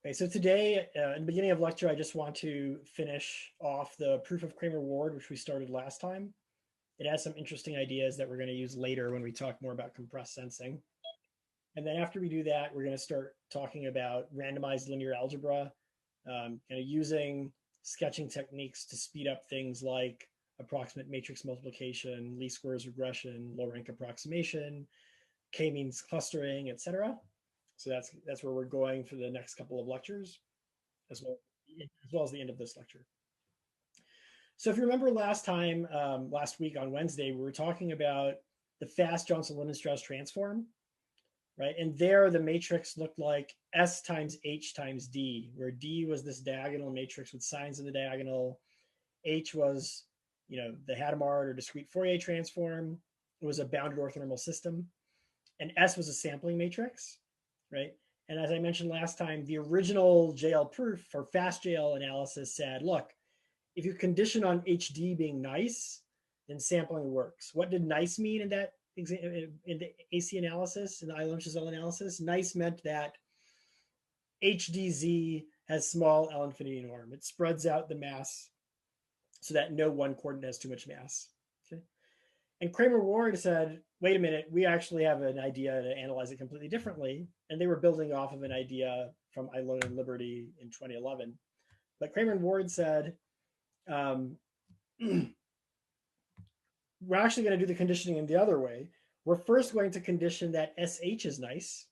Okay, so today, in the beginning of lecture, I just want to finish off the proof of Kramer-Ward, which we started last time. It has some interesting ideas that we're going to use later when we talk more about compressed sensing. And then after we do that, we're going to start talking about randomized linear algebra, using sketching techniques to speed up things like approximate matrix multiplication, least squares regression, low rank approximation, k-means clustering, etc. So that's where we're going for the next couple of lectures, as well as the end of this lecture. So if you remember last week on Wednesday, we were talking about the fast Johnson-Lindner-Strauss transform, right? And there the matrix looked like S times H times D, where D was this diagonal matrix with signs in the diagonal. H was, the Hadamard or discrete Fourier transform. It was a bounded orthonormal system. And S was a sampling matrix, right? And as I mentioned last time, the original JL proof for fast JL analysis said, look, if you condition on HD being nice, then sampling works. What did nice mean in the AC analysis, in the Eilon-Chazelle analysis? Nice meant that HDZ has small L infinity norm. It spreads out the mass so that no one coordinate has too much mass. Okay? And Kramer-Ward said, wait a minute, we actually have an idea to analyze it completely differently. And they were building off of an idea from Eilon and Liberty in 2011. But Kramer and Ward said, we're actually going to do the conditioning in the other way. We're first going to condition that SH is nice.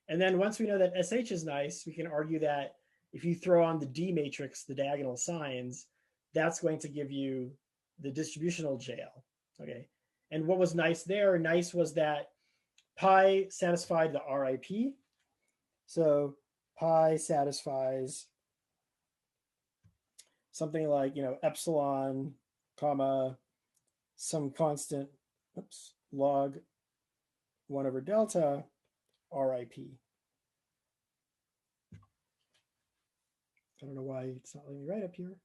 And then once we know that SH is nice, we can argue that if you throw on the D matrix, the diagonal signs, that's going to give you the distributional JL. Okay. And what was nice there? Nice was that pi satisfied the RIP. So pi satisfies something like, epsilon, comma, some constant, log 1 over delta, RIP. I don't know why it's not letting me write up here.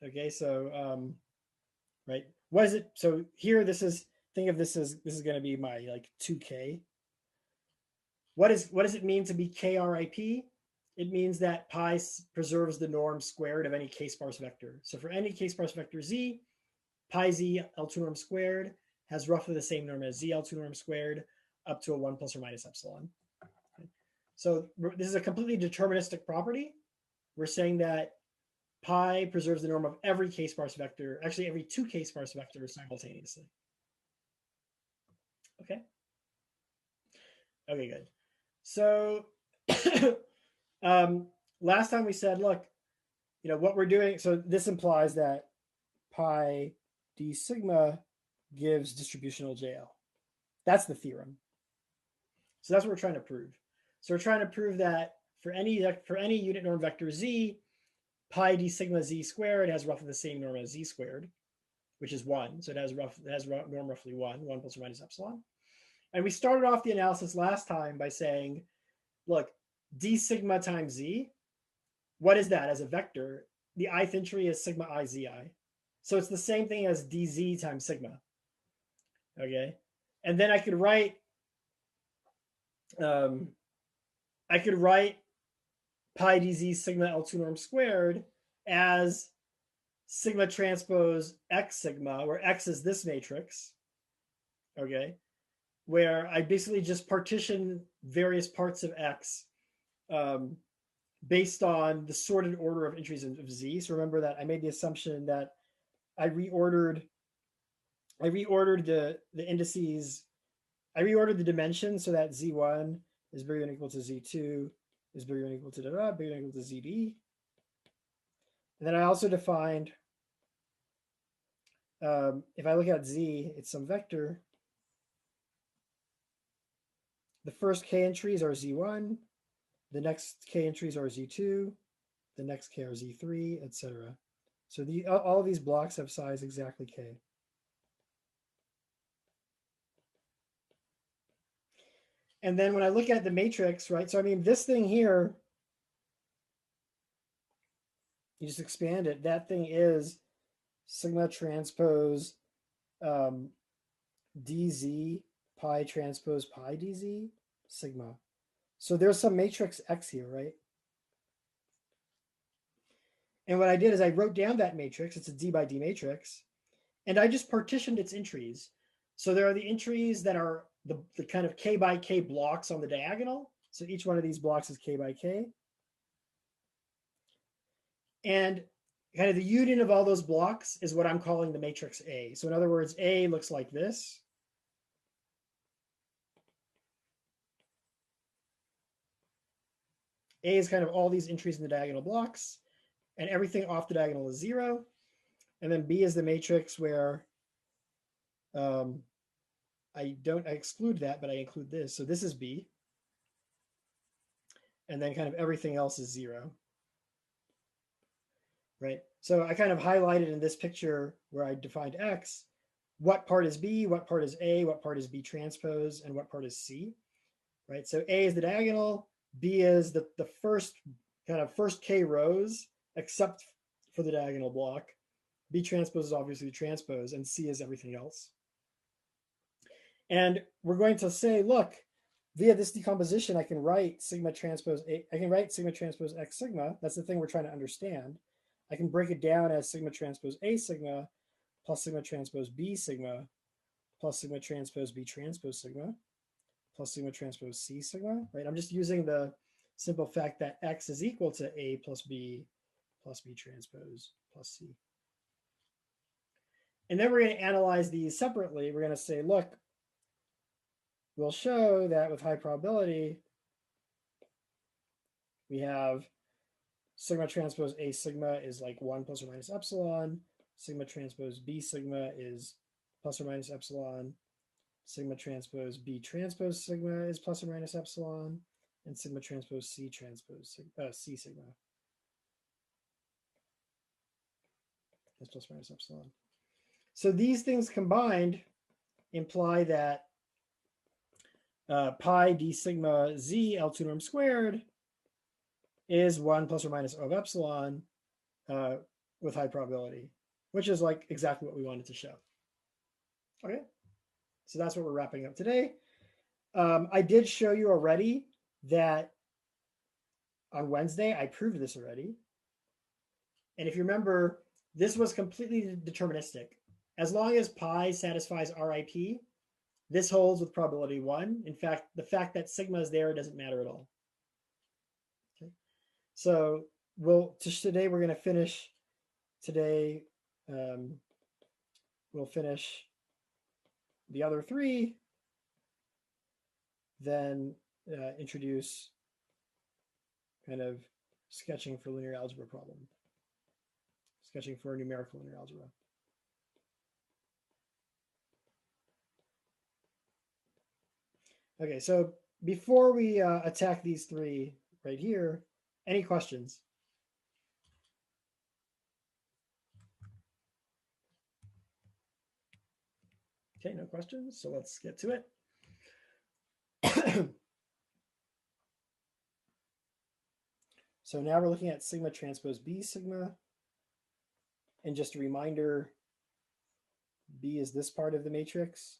Okay, so, right, what is it? So here, think of this as going to be my 2K. What does it mean to be KRIP? It means that pi preserves the norm squared of any k-sparse vector. So for any k-sparse vector z, pi z L2 norm squared has roughly the same norm as z L2 norm squared up to a 1 plus or minus epsilon. Okay. So this is a completely deterministic property. We're saying that pi preserves the norm of every k-sparse vector, actually every 2 k-sparse vectors simultaneously. Okay. Okay, good. So last time we said, look, what we're doing, so this implies that pi d sigma gives distributional JL. That's the theorem. So that's what we're trying to prove. So we're trying to prove that for any unit norm vector z, pi d sigma z squared has roughly the same norm as z squared, which is 1. So it has norm roughly 1 plus or minus epsilon. And we started off the analysis last time by saying, look, d sigma times z, what is that as a vector? The ith entry is sigma I zi. So it's the same thing as dz times sigma. Okay. And then I could write pi dz sigma L2 norm squared as sigma transpose x sigma, where x is this matrix. Okay. Where I basically just partition various parts of x based on the sorted order of entries of z. So remember that I made the assumption that I reordered the indices. I reordered the dimensions so that z1 is bigger than or equal to z2, is bigger than or equal to bigger than or equal to zb. And then I also defined, if I look at z, it's some vector. The first k entries are z1, the next k entries are z2, the next k are z3, etc. So all of these blocks have size exactly k. And then when I look at the matrix, right, so I mean, this thing here, you just expand it. That thing is sigma transpose dz pi transpose pi dz sigma. So there's some matrix X here, right? And what I did is I wrote down that matrix. It's a D by D matrix. And I just partitioned its entries. So there are the entries that are the kind of K by K blocks on the diagonal. So each one of these blocks is K by K. And kind of the union of all those blocks is what I'm calling the matrix A. So in other words, A looks like this. A is kind of all these entries in the diagonal blocks, and everything off the diagonal is 0. And then B is the matrix where I exclude that, but I include this. So this is B. And then kind of everything else is 0. Right? So I kind of highlighted in this picture where I defined X, what part is B, what part is A, what part is B transpose, and what part is C. Right? So A is the diagonal, B is the first K rows, except for the diagonal block. B transpose is obviously the transpose, and C is everything else. And we're going to say, look, via this decomposition, I can write sigma transpose A, I can write sigma transpose X sigma. That's the thing we're trying to understand. I can break it down as sigma transpose A sigma plus sigma transpose B sigma plus sigma transpose B transpose sigma plus sigma transpose C sigma, right? I'm just using the simple fact that X is equal to A plus B transpose plus C. And then we're going to analyze these separately. We're going to say, look, we'll show that with high probability, we have sigma transpose A sigma is like 1 plus or minus epsilon. Sigma transpose B sigma is plus or minus epsilon. Sigma transpose B transpose sigma is plus or minus epsilon. And sigma transpose C transpose C sigma is plus or minus epsilon. So these things combined imply that pi d sigma z L2 norm squared is 1 plus or minus of epsilon with high probability, which is like exactly what we wanted to show. Okay, so that's what we're wrapping up today. I did show you already that on Wednesday, I proved this already. And if you remember, this was completely deterministic. As long as pi satisfies RIP, this holds with probability 1. In fact, the fact that sigma is there doesn't matter at all. Okay. So today we're going to finish. Today we'll finish the other 3, then introduce kind of sketching for linear algebra problem, sketching for numerical linear algebra. Okay, so before we attack these 3 right here, any questions? Okay, no questions, so let's get to it. So now we're looking at sigma transpose B sigma. And just a reminder, B is this part of the matrix.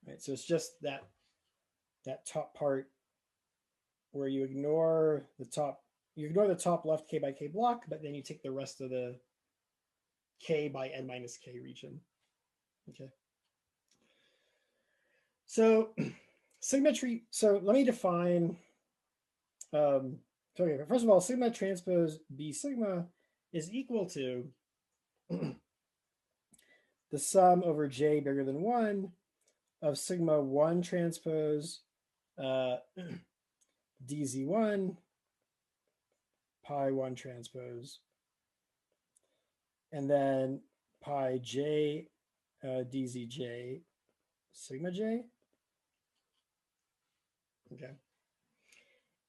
Right, so it's just that top part where you ignore the top left K by K block, but then you take the rest of the K by N minus K region. Okay. So symmetry, so let me define, okay, first of all, sigma transpose B sigma is equal to the sum over J bigger than 1 of sigma 1 transpose dz1 pi 1 transpose, and then pi j dzj sigma j. Okay.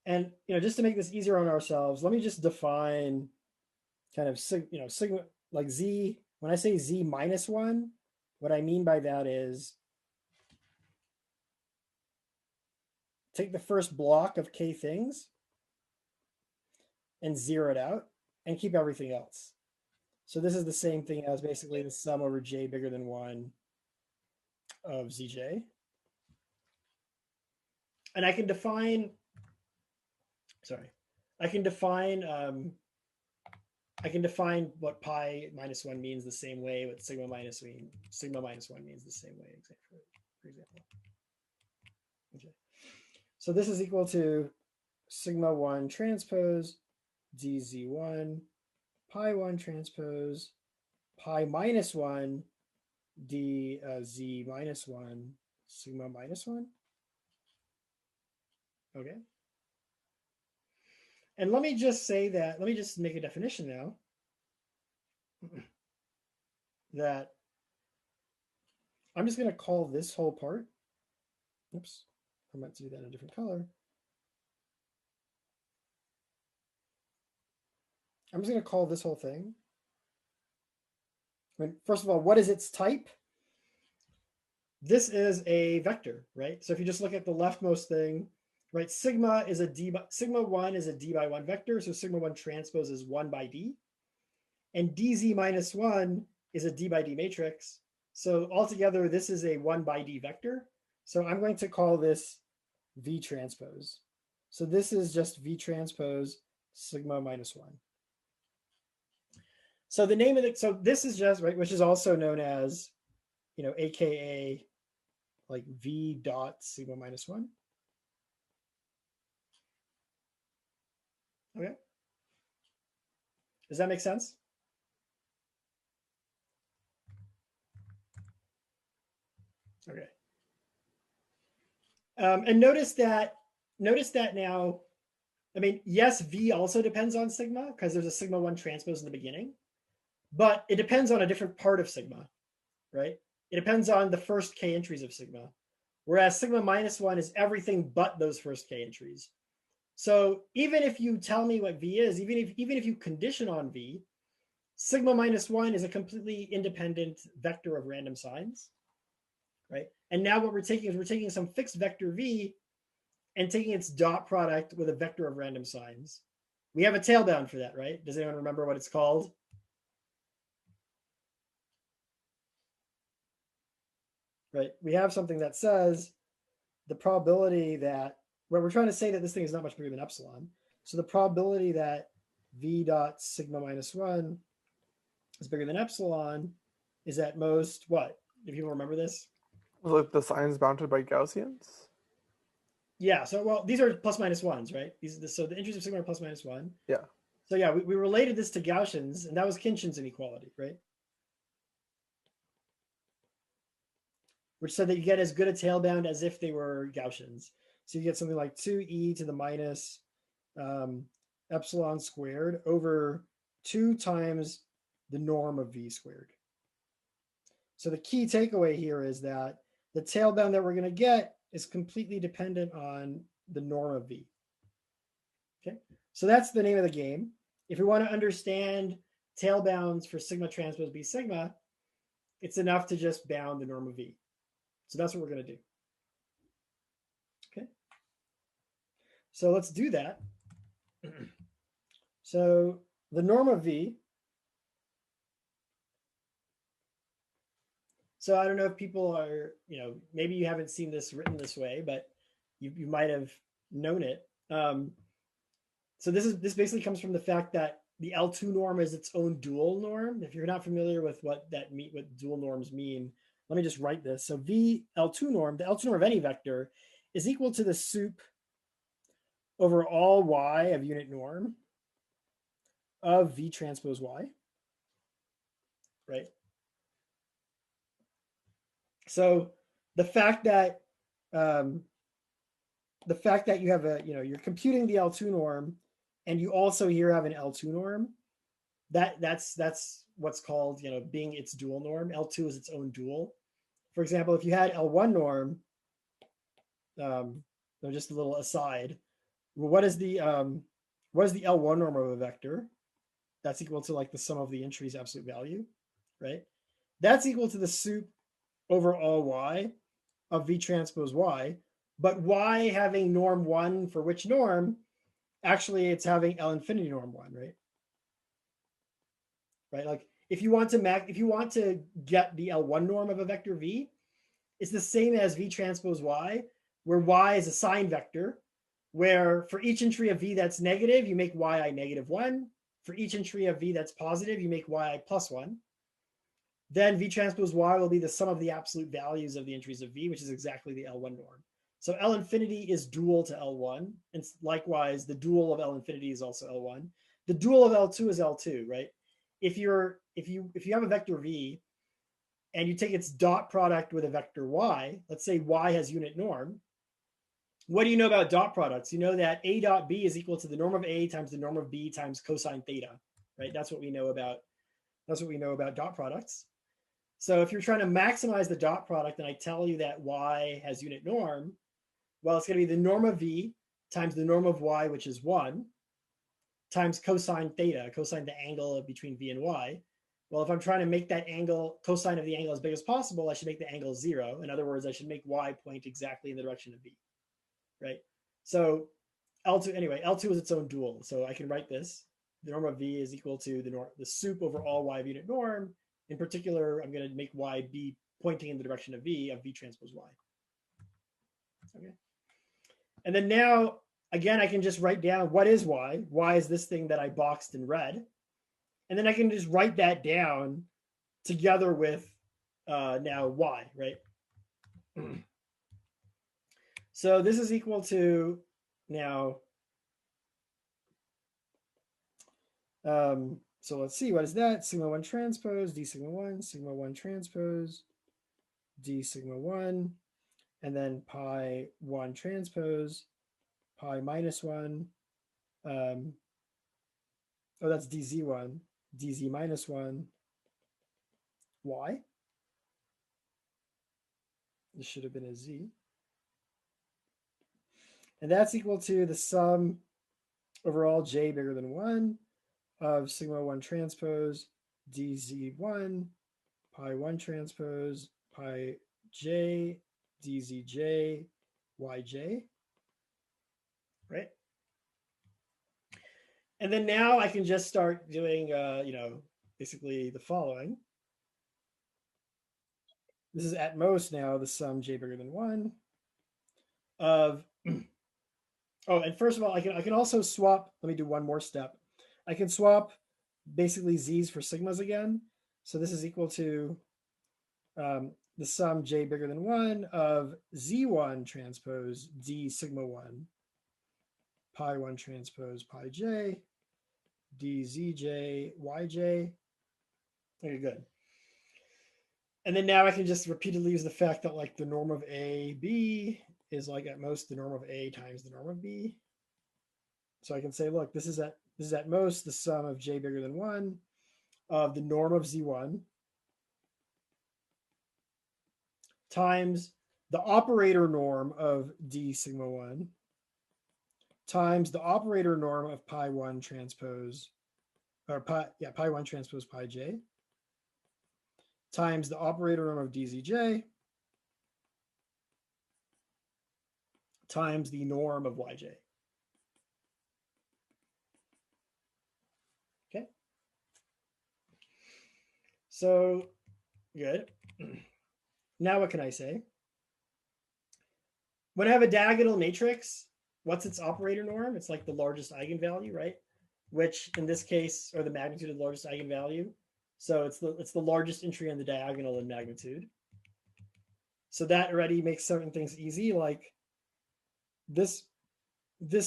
And just to make this easier on ourselves, let me just define kind of sigma like z. When I say z minus 1, what I mean by that is take the first block of k things and zero it out and keep everything else. So this is the same thing as basically the sum over j bigger than 1 of Zj. And I can define, sorry, I can define what pi minus 1 means the same way, what sigma minus 1 means the same way, for example. Okay. So this is equal to sigma 1 transpose dz1 pi 1 transpose pi minus 1 dz minus 1 sigma minus 1. Okay. And let me just say that, let me just make a definition now that I'm just going to call this whole part. Oops, I meant to do that in a different color. I'm just going to call this whole thing. I mean, first of all, what is its type? This is a vector, right? So if you just look at the leftmost thing, right, sigma 1 is a d by 1 vector, so sigma 1 transpose is 1 by d. And dz minus 1 is a d by d matrix. So altogether, this is a 1 by d vector. So I'm going to call this v transpose. So this is just v transpose sigma minus 1. So the name of it, so this is just, right, which is also known as, AKA like v dot sigma minus 1. Okay. Does that make sense? Okay. And notice that now, I mean, yes, V also depends on sigma because there's a sigma 1 transpose in the beginning, but it depends on a different part of sigma, right? It depends on the first k entries of sigma, whereas sigma minus 1 is everything but those first k entries. So even if you tell me what V is, even if you condition on V, sigma minus 1 is a completely independent vector of random signs, right? And now what we're taking is some fixed vector V and taking its dot product with a vector of random signs. We have a tail bound for that, right? Does anyone remember what it's called? Right. We have something that says the probability that, well, we're trying to say that this thing is not much bigger than epsilon. So the probability that v dot sigma minus 1 is bigger than epsilon is at most what? Do people remember this? Like the signs bounded by Gaussians? Yeah. So, well, these are plus minus 1s, right? So the entries of sigma are plus minus 1. Yeah. So yeah, we related this to Gaussians, and that was Khinchin's inequality, right? Which said that you get as good a tail bound as if they were Gaussians. So you get something like 2e to the minus epsilon squared over 2 times the norm of v squared. So the key takeaway here is that the tail bound that we're going to get is completely dependent on the norm of v. Okay, so that's the name of the game. If we want to understand tail bounds for sigma transpose b sigma, it's enough to just bound the norm of v. So that's what we're going to do. Okay. So let's do that. So the norm of v. So I don't know if people are, maybe you haven't seen this written this way, but you might have known it. So this basically comes from the fact that the L2 norm is its own dual norm. If you're not familiar with what dual norms mean, let me just write this. So V L2 norm, the L2 norm of any vector, is equal to the sup over all y of unit norm of V transpose y, right? So the fact that you have you're computing the L2 norm, and you also here have an L2 norm, that's what's called being its dual norm. L2 is its own dual. For example, if you had L1 norm, just a little aside, what is the L1 norm of a vector? That's equal to like the sum of the entries absolute value, right? That's equal to the sup over all y of V transpose y, but y having norm 1 for which norm? Actually, it's having L infinity norm 1, right? Right, like if you want to get the L1 norm of a vector V, it's the same as V transpose Y, where Y is a sign vector, where for each entry of V that's negative, you make yi negative 1. For each entry of V that's positive, you make yi plus 1. Then V transpose Y will be the sum of the absolute values of the entries of V, which is exactly the L1 norm. So L infinity is dual to L1, and likewise, the dual of L infinity is also L1. The dual of L2 is L2, right? If you have a vector V and you take its dot product with a vector Y, let's say Y has unit norm. What do you know about dot products? You know that A dot B is equal to the norm of A times the norm of B times cosine theta, right? That's what we know about dot products. So if you're trying to maximize the dot product and I tell you that Y has unit norm, well, it's going to be the norm of V times the norm of Y, which is 1, times cosine theta, cosine the angle between V and Y. Well, if I'm trying to make that angle, cosine of the angle as big as possible, I should make the angle 0. In other words, I should make Y point exactly in the direction of V, right? So L2, anyway, L2 is its own dual. So I can write this. The norm of V is equal to the sup over all Y of unit norm. In particular, I'm going to make Y be pointing in the direction of V transpose Y. Okay. And then now, again, I can just write down what is Y. Y is this thing that I boxed in red. And then I can just write that down together with now Y, right? So this is equal to now, so let's see, what is that? Sigma 1 transpose, D sigma 1, sigma 1 transpose, D sigma 1, and then pi 1 transpose, pi minus 1. Oh, that's dz1, dz minus 1, y. This should have been a z. And that's equal to the sum over all j bigger than 1 of sigma 1 transpose dz1 pi 1 transpose pi j dzj yj, right? And then now I can just start doing, basically the following. This is at most now the sum j bigger than 1 of, oh, and first of all, I can also swap, let me do one more step. I can swap basically z's for sigmas again. So this is equal to the sum j bigger than 1 of z1 transpose d sigma 1 pi 1 transpose pi j dzj yj. Okay, good. And then now I can just repeatedly use the fact that like the norm of A, B is like at most the norm of A times the norm of B. So I can say, look, this is at most the sum of j bigger than 1 of the norm of z1 times the operator norm of d sigma 1 times the operator norm of pi 1 transpose, or pi 1 transpose pi j times the operator norm of dzj times the norm of yj. Okay. So good. Now what can I say? When I have a diagonal matrix, what's its operator norm? It's like the largest eigenvalue, right? Which in this case, or the magnitude of the largest eigenvalue. So it's the largest entry on the diagonal in magnitude. So that already makes certain things easy. Like this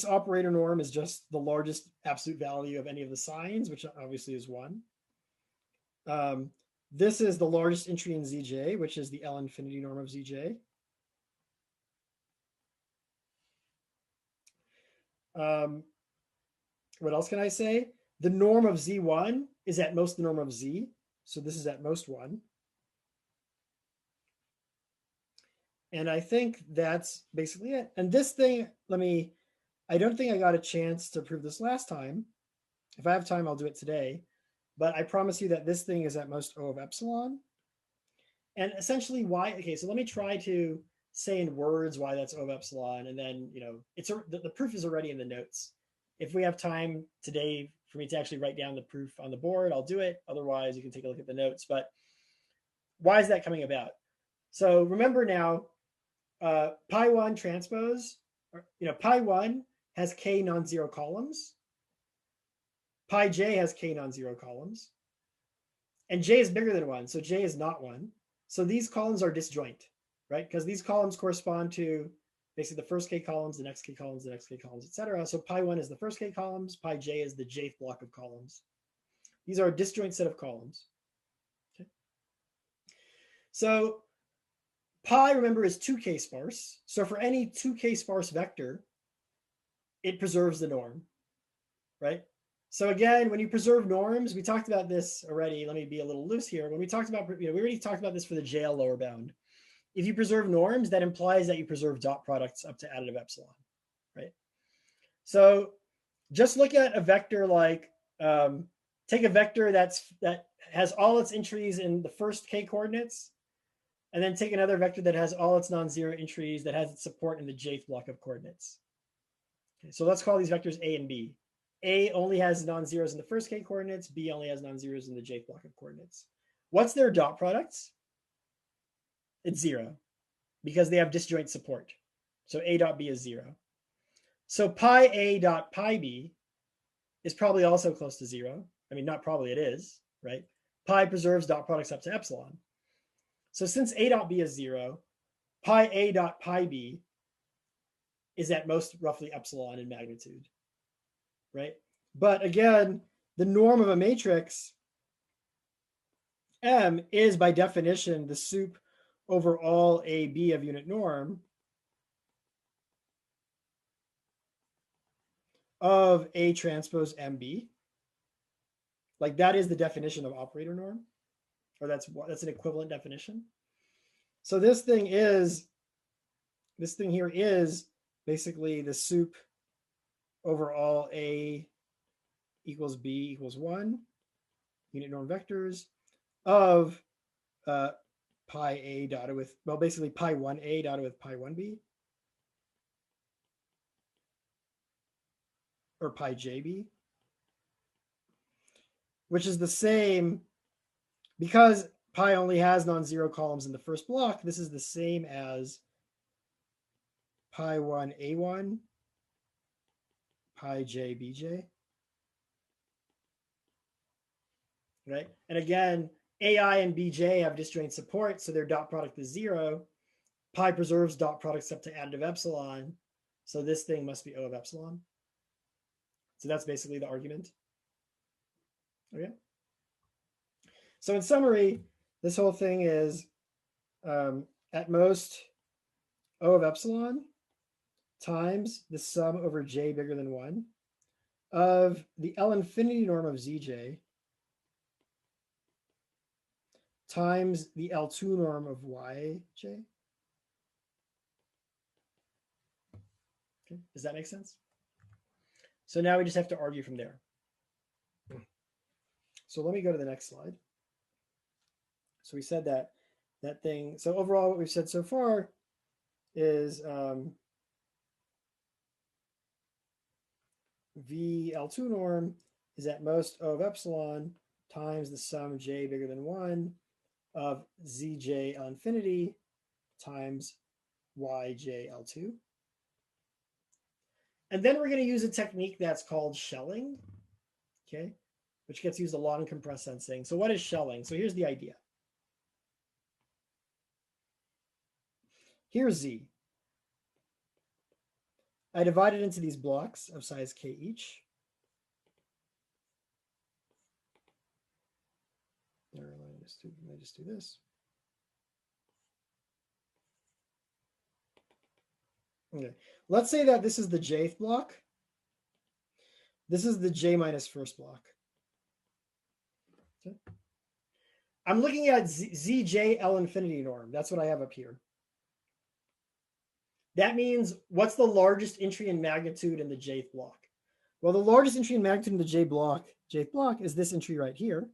operator norm is just the largest absolute value of any of the signs, which obviously is 1. This is the largest entry in zj, which is the L infinity norm of zj. What else can I say? The norm of z1 is at most the norm of z. So this is at most 1. And I think that's basically it. And this thing, I don't think I got a chance to prove this last time. If I have time, I'll do it today. But I promise you that this thing is at most O of epsilon. And essentially why, okay, so let me try to say in words why that's O of epsilon. And then, the proof is already in the notes. If we have time today for me to actually write down the proof on the board, I'll do it. Otherwise, you can take a look at the notes. But why is that coming about? So remember now, pi 1 transpose, pi 1 has k non-zero columns. Pi j has k non-zero columns. And j is bigger than 1, so j is not 1. So these columns are disjoint, right? Because these columns correspond to basically the first k columns, the next k columns, the next k columns, etc. So pi 1 is the first k columns, pi j is the jth block of columns. These are a disjoint set of columns. Okay. So pi, remember, is 2k sparse. So for any 2k sparse vector, it preserves the norm, right? So again, when you preserve norms, we talked about this already. Let me be a little loose here. When we talked about, we already talked about this for the JL lower bound. If you preserve norms, that implies that you preserve dot products up to additive epsilon, right? So just look at a vector like, take a vector that has all its entries in the first k coordinates, and then take another vector that has all its non-zero entries that has its support in the jth block of coordinates. Okay, so let's call these vectors A and B. A only has non-zeros in the first k coordinates, B only has non-zeros in the jth block of coordinates. What's their dot products? It's 0, because they have disjoint support. So A dot B is 0. So pi A dot pi B is probably also close to 0. I mean, not probably, it is, right? Pi preserves dot products up to epsilon. So since A dot B is 0, pi A dot pi B is at most roughly epsilon in magnitude, right? But again, the norm of a matrix M is by definition the sup over all AB of unit norm of A transpose MB. Like that is the definition of operator norm, or that's an equivalent definition. So this thing here is basically the sup over all A equals B equals 1 unit norm vectors of pi A dotted with, well, basically pi 1A dotted with pi 1B, or pi JB, which is the same, because pi only has non-zero columns in the first block, this is the same as pi 1A1 pi j bj, right? And again, AI and bj have disjoint support, so their dot product is 0. Pi preserves dot products up to additive epsilon, so this thing must be O of epsilon. So that's basically the argument. Okay. So in summary, this whole thing is at most O of epsilon times the sum over j bigger than 1 of the L infinity norm of zj times the L2 norm of yj. Okay. Does that make sense? So now we just have to argue from there. So let me go to the next slide. So we said that thing. So overall, what we've said so far is VL2 norm is at most O of epsilon times the sum j bigger than 1 of zj L infinity times yj L2. And then we're going to use a technique that's called shelling, okay, which gets used a lot in compressed sensing. So what is shelling? So here's the idea. Here's Z. I divide it into these blocks of size k each. Let me just do this. Okay, let's say that this is the jth block. This is the j minus first block. Okay. I'm looking at zj L infinity norm. That's what I have up here. That means what's the largest entry in magnitude in the jth block? Well, the largest entry in magnitude in the jth block is this entry right here.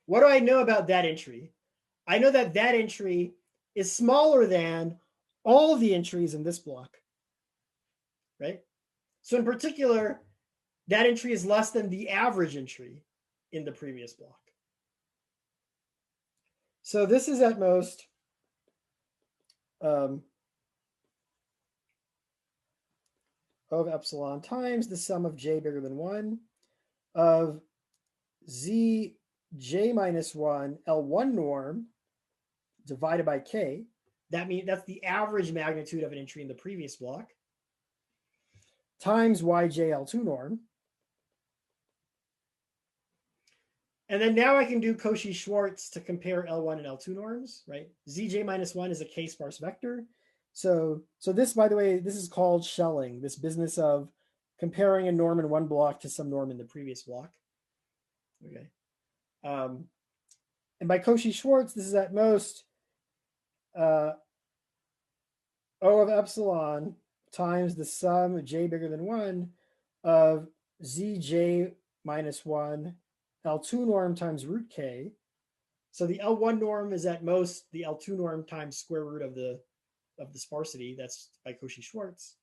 What do I know about that entry? I know that that entry is smaller than all the entries in this block, right? So in particular, that entry is less than the average entry in the previous block. So this is at most of epsilon times the sum of j bigger than 1 of z j minus 1 L1 norm divided by k. That means that's the average magnitude of an entry in the previous block times yj L2 norm. And then now I can do Cauchy-Schwarz to compare L1 and L2 norms, right? Zj minus 1 is a k-sparse vector. So this, by the way, this is called shelling, this business of comparing a norm in one block to some norm in the previous block. Okay. And by Cauchy-Schwarz, this is at most O of epsilon times the sum of j bigger than 1 of zj minus 1 L2 norm times root k. So the L1 norm is at most the L2 norm times square root of the sparsity. That's by Cauchy-Schwarz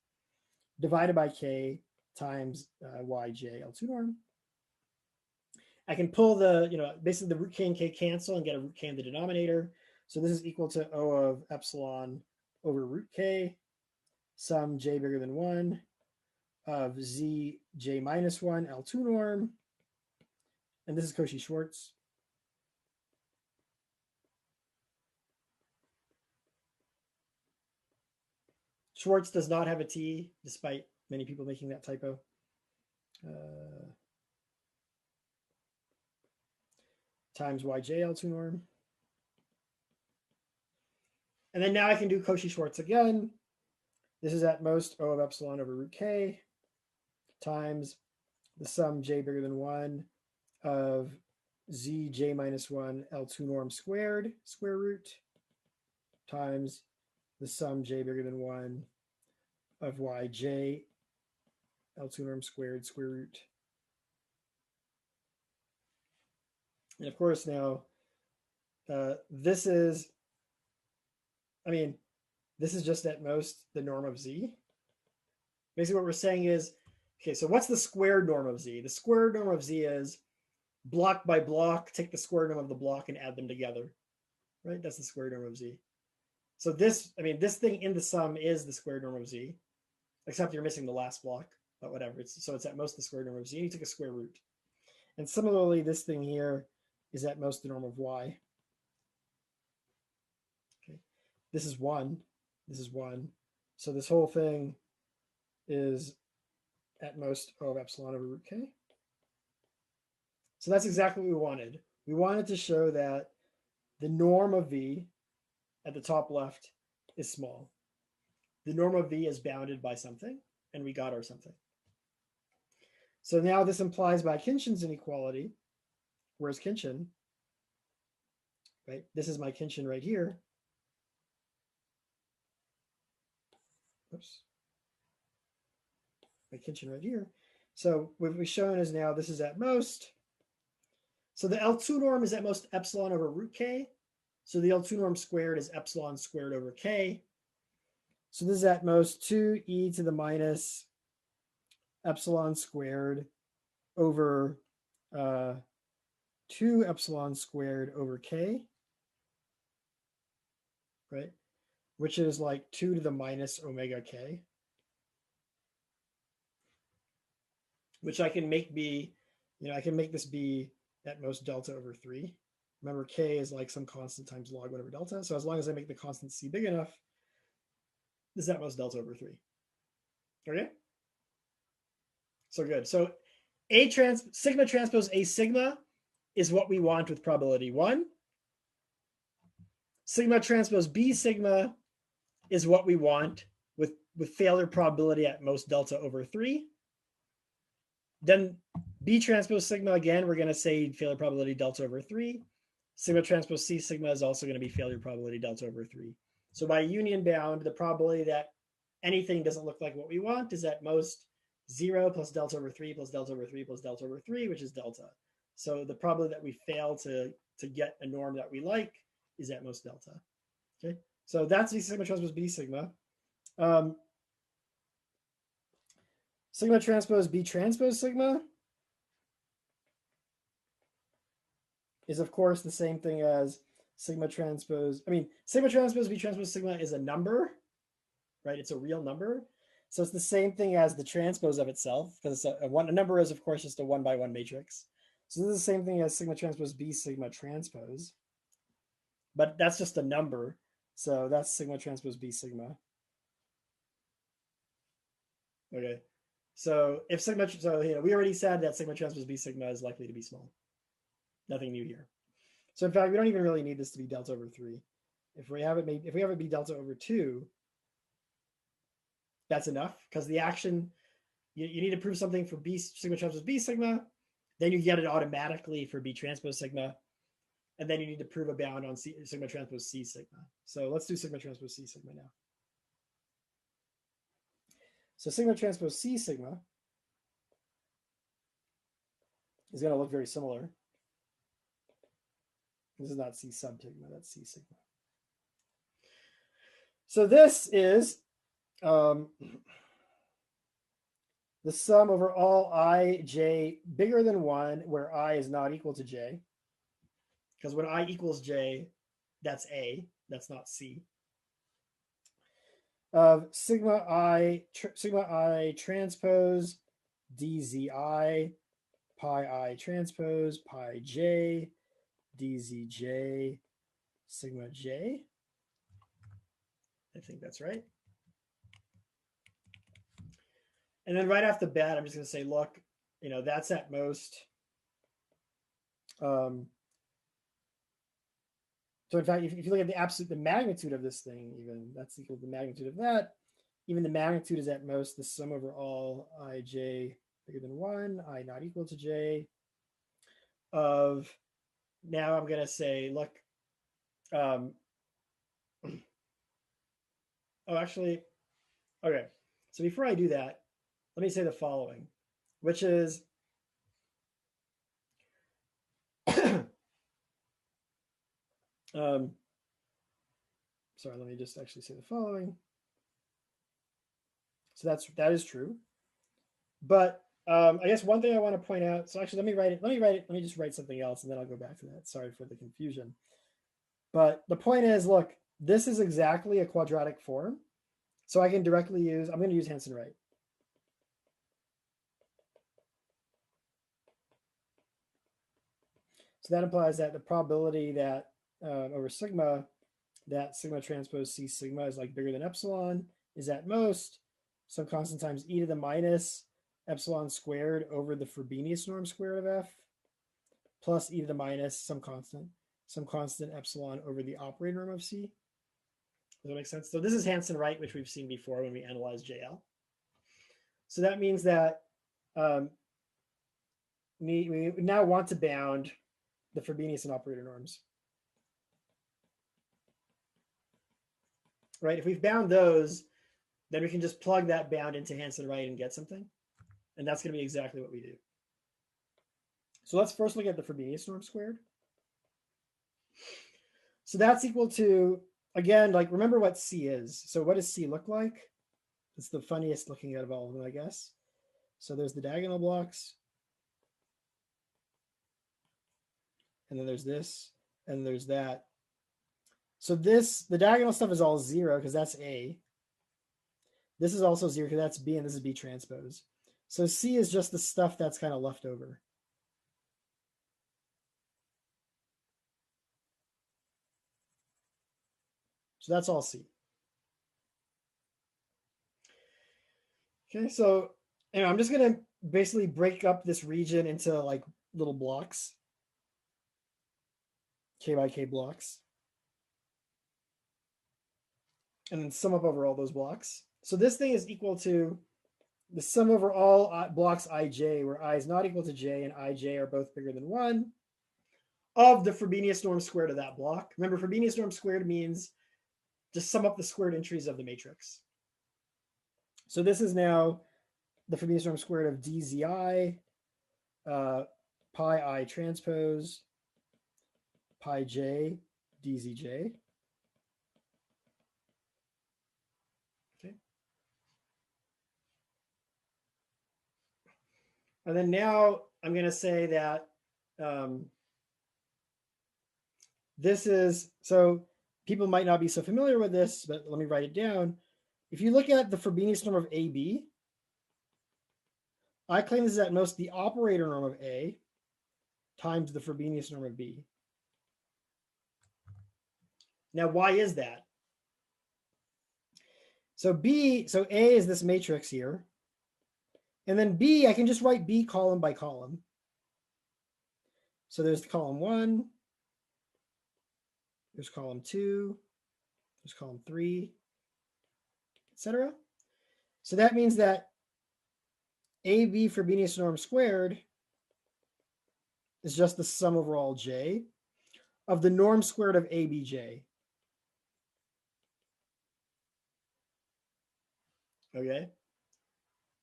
divided by k times yj L2 norm. I can pull the, basically the root k and k cancel and get a root k in the denominator. So this is equal to O of epsilon over root k, sum j bigger than 1 of z j minus 1 L2 norm. And this is Cauchy-Schwarz. Schwarz does not have a T, despite many people making that typo. Times yj L2 norm. And then now I can do Cauchy-Schwarz again. This is at most O of epsilon over root k times the sum j bigger than 1 of zj minus 1 L2 norm squared, square root, times the sum j bigger than 1 of yj L2 norm squared, square root. And of course now, this is just at most the norm of z. Basically what we're saying is, okay, so what's the squared norm of z? The squared norm of z is block by block, take the square norm of the block and add them together, right? That's the square norm of z. So this thing in the sum is the square norm of z, except you're missing the last block, but whatever. So it's at most the square norm of z. You take a square root. And similarly, this thing here is at most the norm of y. Okay, this is 1. This is 1. So this whole thing is at most O of epsilon over root k. So that's exactly what we wanted. We wanted to show that the norm of v at the top left is small. The norm of v is bounded by something, and we got our something. So now this implies by Khinchin's inequality, where's Khinchin? Right? This is my Khinchin right here. Oops. My Khinchin right here. So what we've shown is now this is at most. So the L2 norm is at most epsilon over root k. So the L2 norm squared is epsilon squared over k. So this is at most 2e to the minus epsilon squared over 2 epsilon squared over k, right? Which is like 2 to the minus omega k, which I can make be, I can make this be at most delta over 3. Remember, k is like some constant times log whatever delta. So as long as I make the constant c big enough, this is at most delta over 3. Okay? So good. So sigma transpose A sigma is what we want with probability 1. Sigma transpose B sigma is what we want with failure probability at most delta over 3. Then B transpose sigma, again, we're going to say failure probability delta over 3. Sigma transpose C sigma is also going to be failure probability delta over 3. So by union bound, the probability that anything doesn't look like what we want is at most 0 plus delta over 3 plus delta over 3 plus delta over 3, which is delta. So the probability that we fail to get a norm that we like is at most delta. Okay, so that's the sigma transpose B sigma. Sigma transpose B transpose sigma is, of course, the same thing as sigma transpose, sigma transpose B transpose sigma is a number, right? It's a real number. So it's the same thing as the transpose of itself, because a number is, of course, just a 1 by 1 matrix. So this is the same thing as sigma transpose B sigma transpose, but that's just a number. So that's sigma transpose B sigma. Okay. So if sigma, so we already said that sigma transpose B sigma is likely to be small. Nothing new here. So in fact, we don't even really need this to be delta over 3. If we have it be delta over 2, that's enough, because the action, you need to prove something for B sigma transpose B sigma, then you get it automatically for B transpose sigma, and then you need to prove a bound on sigma transpose C sigma. So let's do sigma transpose C sigma now. So sigma transpose C sigma is going to look very similar. This is not C sub sigma, that's C sigma. So this is the sum over all I, j bigger than 1, where I is not equal to j. Because when I equals j, that's A, that's not C. Of sigma I transpose dzi pi I transpose pi j dzj sigma j. I think that's right. And then right off the bat, I'm just going to say, look, that's at most. So in fact, if you look at the magnitude of this thing, even that's equal to the magnitude of that. Even the magnitude is at most the sum over all ij bigger than 1, I not equal to j of, now I'm going to say, look, oh, actually, okay. So before I do that, let me say the following, which is, sorry, let me just actually say the following. So that is true. But I guess one thing I want to point out, so actually let me just write something else and then I'll go back to that. Sorry for the confusion. But the point is, look, this is exactly a quadratic form. So I can directly use, I'm going to use Hansen-Wright. So that implies that the probability that over sigma, that sigma transpose C sigma is like bigger than epsilon is at most some constant times e to the minus epsilon squared over the Frobenius norm squared of f plus e to the minus some constant epsilon over the operator norm of C. Does that make sense? So this is Hansen-Wright, which we've seen before when we analyzed JL. So that means that we now want to bound the Frobenius and operator norms. Right? If we've bound those, then we can just plug that bound into Hansen-Wright and get something. And that's going to be exactly what we do. So let's first look at the Frobenius norm squared. So that's equal to, again, like remember what C is. So what does C look like? It's the funniest looking out of all of them, I guess. So there's the diagonal blocks. And then there's this, and there's that. So the diagonal stuff is all 0 because that's A. This is also 0 because that's B, and this is B transpose. So C is just the stuff that's kind of left over. So that's all C. Okay, so I'm just going to basically break up this region into like little blocks, K by K blocks, and then sum up over all those blocks. So this thing is equal to the sum over all blocks ij, where I is not equal to j and ij are both bigger than 1, of the Frobenius norm squared of that block. Remember, Frobenius norm squared means just sum up the squared entries of the matrix. So this is now the Frobenius norm squared of dzi pi I transpose pi j dzj. Okay. And then now I'm going to say that this is, so people might not be so familiar with this, but let me write it down. If you look at the Frobenius norm of AB, I claim this is at most the operator norm of A times the Frobenius norm of B. Now, why is that? So A is this matrix here. And then B, I can just write B column by column. So there's column 1, there's column 2, there's column 3, etc. So that means that AB Frobenius norm squared is just the sum over all J of the norm squared of ABJ. Okay.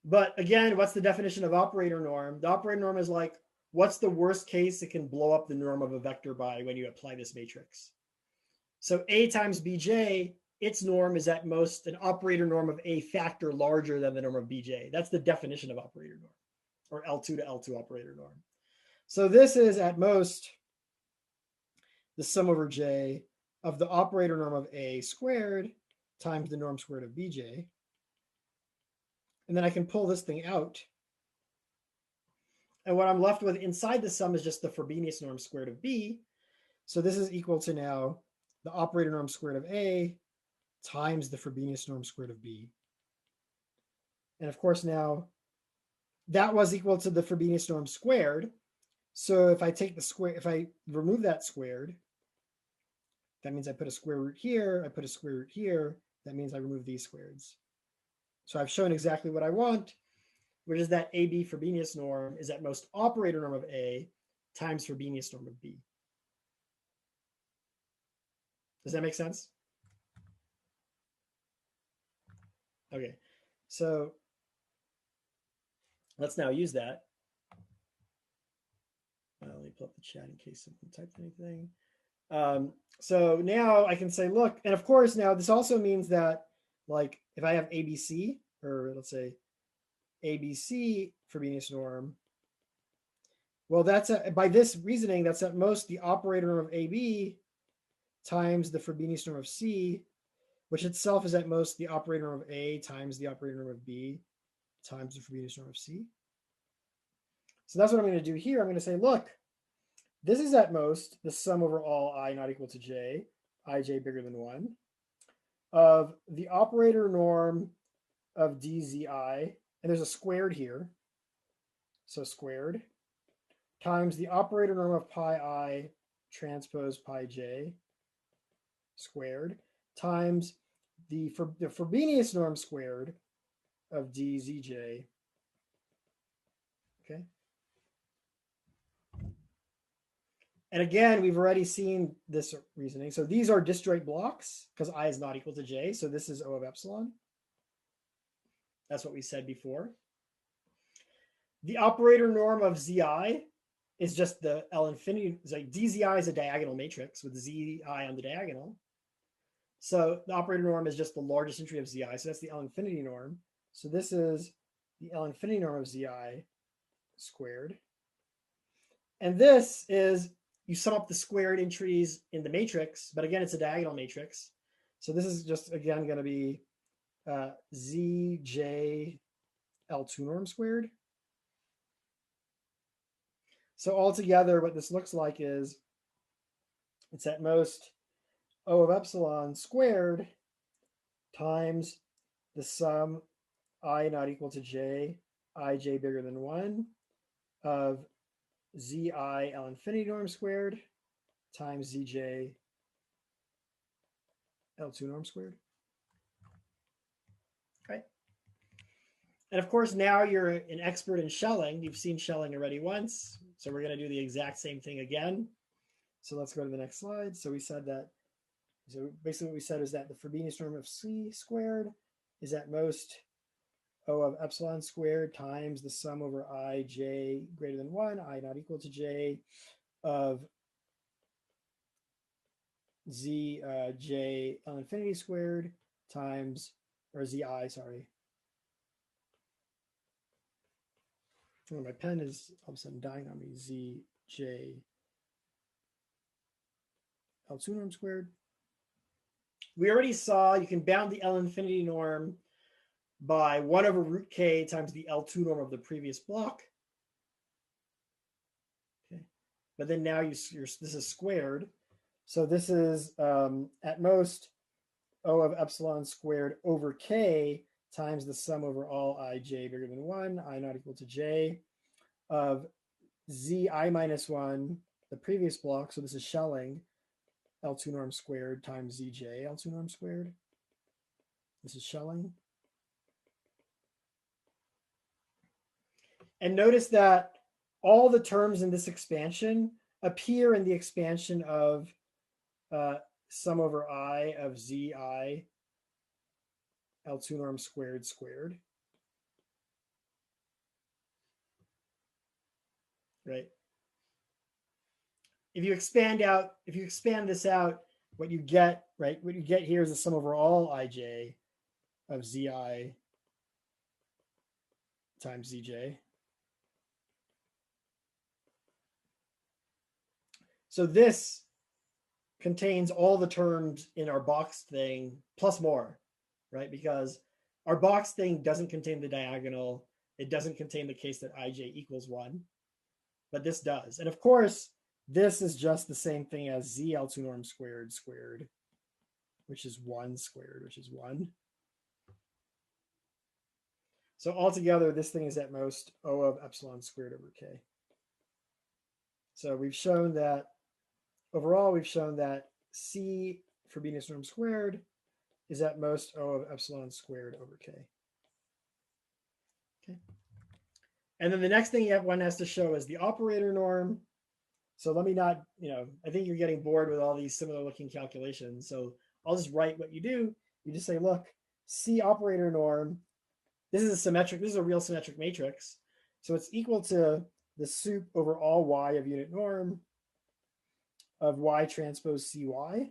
But again, what's the definition of operator norm? The operator norm is like, what's the worst case it can blow up the norm of a vector by when you apply this matrix? So A times Bj, its norm is at most an operator norm of a factor larger than the norm of Bj. That's the definition of operator norm, or L2 to L2 operator norm. So this is at most the sum over J of the operator norm of A squared times the norm squared of Bj. And then I can pull this thing out. And what I'm left with inside the sum is just the Frobenius norm squared of B. So this is equal to now the operator norm squared of A times the Frobenius norm squared of B. And of course now that was equal to the Frobenius norm squared. So if I take the square, if I remove that squared, that means I put a square root here, I put a square root here, that means I remove these squareds. So I've shown exactly what I want, which is that AB Frobenius norm is at most operator norm of A times Frobenius norm of B. Does that make sense? Okay, so let's now use that. Let me pull up the chat in case someone typed anything. So now I can say, look, and of course now this also means that, like, if I have ABC, or let's say ABC Frobenius norm, well, that's by this reasoning, that's at most the operator norm of AB times the Frobenius norm of C, which itself is at most the operator norm of A times the operator norm of B times the Frobenius norm of C. So that's what I'm going to do here. I'm going to say, look, this is at most the sum over all I not equal to j, ij bigger than 1, of the operator norm of dzi, and there's a squared here, so squared, times the operator norm of pi I transpose pi j squared, times the Frobenius norm squared of dzj. Okay. And again, we've already seen this reasoning. So these are disjoint blocks because I is not equal to j. So this is O of epsilon. That's what we said before. The operator norm of zi is just the L infinity. It's like dzi is a diagonal matrix with zi on the diagonal. So the operator norm is just the largest entry of zi. So that's the L infinity norm. So this is the L infinity norm of zi squared. And this is, you sum up the squared entries in the matrix, but again, it's a diagonal matrix. So this is just, again, going to be zj L2 norm squared. So altogether, what this looks like is it's at most O of epsilon squared times the sum I not equal to j, ij bigger than 1, of zi L infinity norm squared times zj L2 norm squared. Okay. And of course, now you're an expert in shelling. You've seen shelling already once. So we're going to do the exact same thing again. So let's go to the next slide. So we said that, so basically what we said is that the Frobenius norm of C squared is at most O of epsilon squared times the sum over I j greater than 1, I not equal to j, of z j L infinity squared times, or zi, sorry. Oh, my pen is all of a sudden dying on me. Z j L2 norm squared. We already saw you can bound the L infinity norm by 1 over root k times the L2 norm of the previous block. Okay. But then now this is squared. So this is at most O of epsilon squared over k times the sum over all ij bigger than 1, I not equal to j, of zi minus 1, the previous block. So this is Schelling, L2 norm squared times zj L2 norm squared. This is Schelling. And notice that all the terms in this expansion appear in the expansion of sum over I of zi L2 norm squared squared. Right? If you expand this out, what you get, right? What you get here is the sum over all ij of zi times zj. So this contains all the terms in our box thing plus more, right? Because our box thing doesn't contain the diagonal. It doesn't contain the case that ij equals 1, but this does. And of course, this is just the same thing as z L2 norm squared squared, which is 1 squared, which is 1. So altogether, this thing is at most O of epsilon squared over k. So we've shown that, overall, we've shown that C Frobenius norm squared is at most O of epsilon squared over k. Okay. And then the next thing one has to show is the operator norm. So let me not, I think you're getting bored with all these similar looking calculations. So I'll just write what you do. You just say, look, C operator norm, this is a real symmetric matrix. So it's equal to the sup over all y of unit norm of y transpose cy,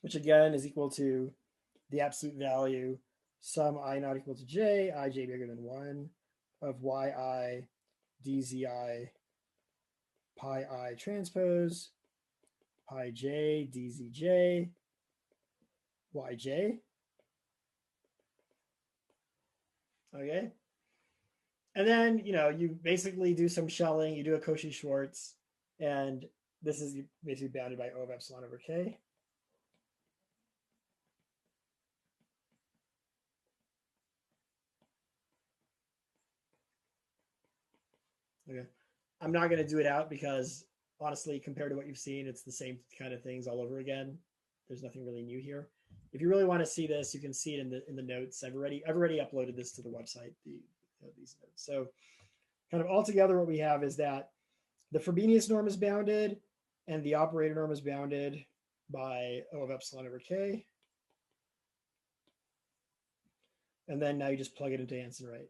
which again is equal to the absolute value sum I not equal to j, ij bigger than 1, of yi dzi pi I transpose pi j dzj yj. Okay. And then, you basically do some Schelling, you do a Cauchy-Schwarz, and this is basically bounded by O of epsilon over k. Okay. I'm not going to do it out because, honestly, compared to what you've seen, it's the same kind of things all over again. There's nothing really new here. If you really want to see this, you can see it in the notes. I've already uploaded this to the website, these notes. So kind of altogether what we have is that the Frobenius norm is bounded and the operator norm is bounded by O of epsilon over k. And then now you just plug it into Hansen Wright.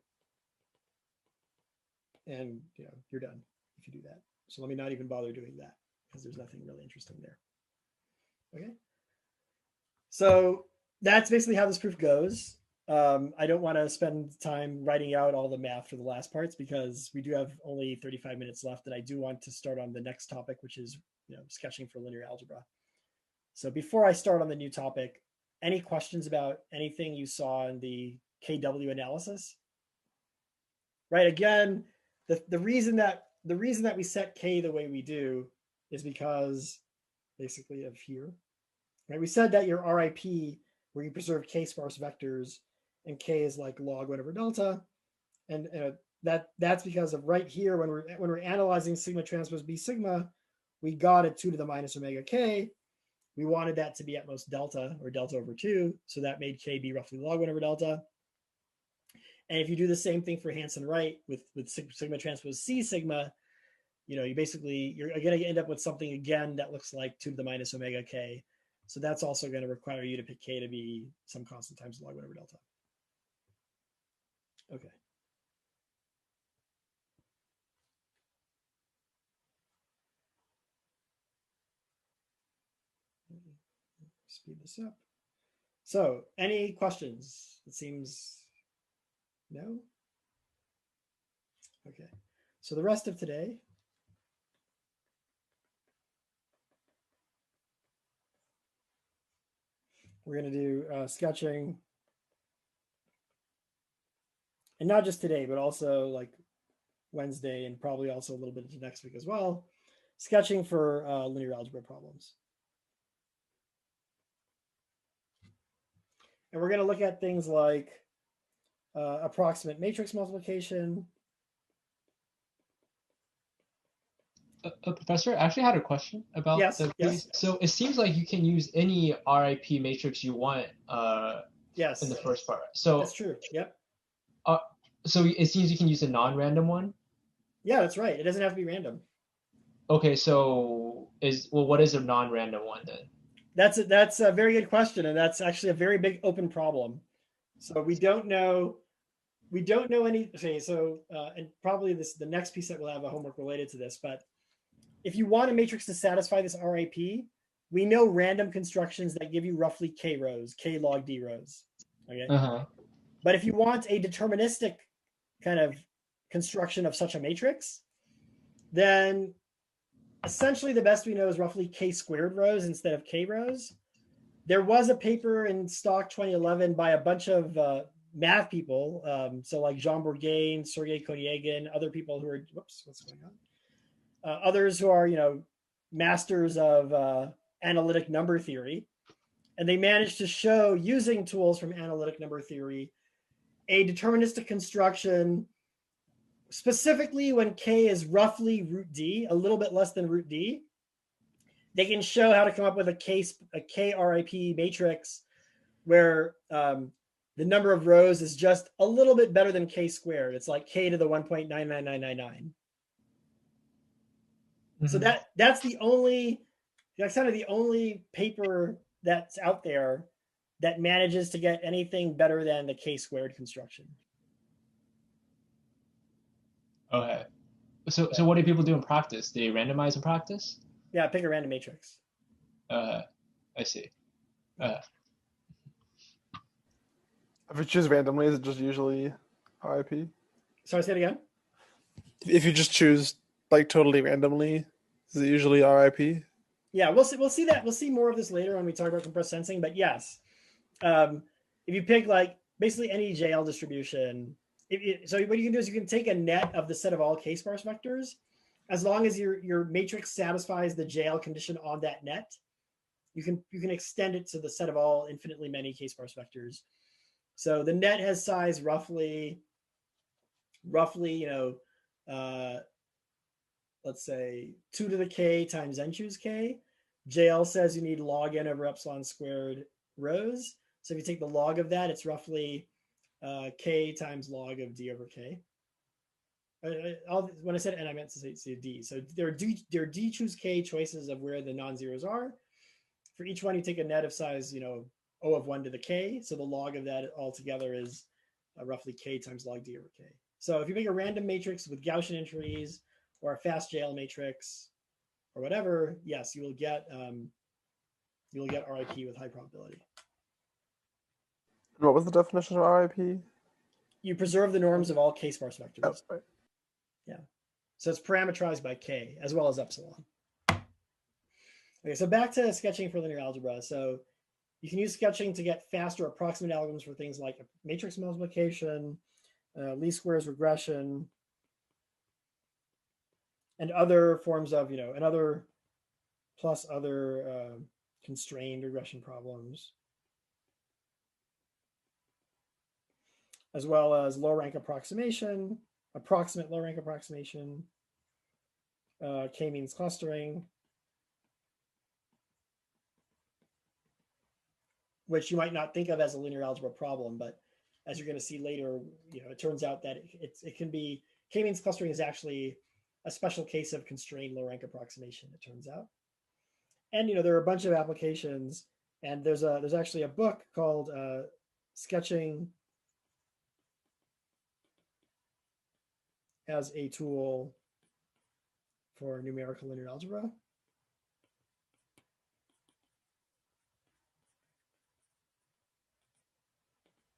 And you're done if you do that. So let me not even bother doing that because there's nothing really interesting there. Okay. So that's basically how this proof goes. I don't want to spend time writing out all the math for the last parts because we do have only 35 minutes left, and I do want to start on the next topic, which is sketching for linear algebra. So before I start on the new topic, any questions about anything you saw in the KW analysis? Right. Again, the reason that we set k the way we do is because basically of here. Right. We said that your RIP, where you preserve k sparse vectors, and k is like log 1 over delta, and that's because of right here when we're analyzing sigma transpose b sigma, we got a 2 to the minus omega k. We wanted that to be at most delta or delta over 2, so that made k be roughly log 1 over delta. And if you do the same thing for Hansen Wright with sigma transpose c sigma, you're going to end up with something again that looks like 2 to the minus omega k. So that's also going to require you to pick k to be some constant times log 1 over delta. Okay. Speed this up. So, any questions? It seems no? Okay. So the rest of today We're going to do sketching, and not just today, but also like Wednesday and probably also a little bit into next week as well. Sketching for linear algebra problems. And we're going to look at things like approximate matrix multiplication. Professor, I actually had a question about Yes, the yes. piece. So it seems like you can use any RIP matrix you want in the Yes, first part. that's true. Yep. Uh, so it seems you can use a non-random one. Yeah, that's right. It doesn't have to be random. Okay, what is a non-random one then? That's a very good question, and that's actually a very big open problem. So we don't know any. Okay, so and probably the next piece that we'll have a homework related to this. But if you want a matrix to satisfy this RIP, we know random constructions that give you roughly k rows, k log d rows. Okay, Uh-huh. but if you want a deterministic kind of construction of such a matrix, then essentially the best we know is roughly k squared rows instead of k rows. There was a paper in Stock 2011 by a bunch of math people, so like Jean Bourgain, Sergei Konyagin, other people who are what's going on, others who are masters of analytic number theory, and they managed to show using tools from analytic number theory a deterministic construction, specifically when k is roughly root d, a little bit less than root d. They can show how to come up with a KRIP matrix where the number of rows is just a little bit better than k squared. It's like k to the 1.99999. So that's kind of the only paper that's out there that manages to get anything better than the k squared construction. Okay. So what do people do in practice? They randomize in practice? Yeah, pick a random matrix. I see. If you choose randomly, is it just usually RIP? Sorry, say it again. If you just choose like totally randomly, is it usually RIP? Yeah, we'll see that. We'll see more of this later when we talk about compressed sensing. But yes, if you pick like basically any JL distribution, so what you can do is you can take a net of the set of all k-sparse vectors, as long as your matrix satisfies the JL condition on that net. You can extend it to the set of all infinitely many k-sparse vectors. So the net has size roughly, let's say 2 to the k times n choose k. JL says you need log n over epsilon squared rows. So if you take the log of that, it's roughly k times log of d over k. When I said n, I meant to say d. So there are d choose k choices of where the non-zeros are. For each one, you take a net of size, O of 1 to the k. So the log of that altogether is roughly k times log d over k. So if you make a random matrix with Gaussian entries or a fast JL matrix or whatever, yes, you will get RIP with high probability. What was the definition of RIP? You preserve the norms of all k-sparse vectors. Oh, right. Yeah. So it's parametrized by k as well as epsilon. Okay, so back to sketching for linear algebra. So you can use sketching to get faster approximate algorithms for things like matrix multiplication, least squares regression, and other forms of, and other constrained regression problems, as well as low rank approximation, approximate low rank approximation, k-means clustering, which you might not think of as a linear algebra problem, but as you're going to see later, it turns out that it can be, k-means clustering is actually a special case of constrained low rank approximation, it turns out. And there are a bunch of applications, and there's actually a book called Sketching as a Tool for Numerical Linear Algebra.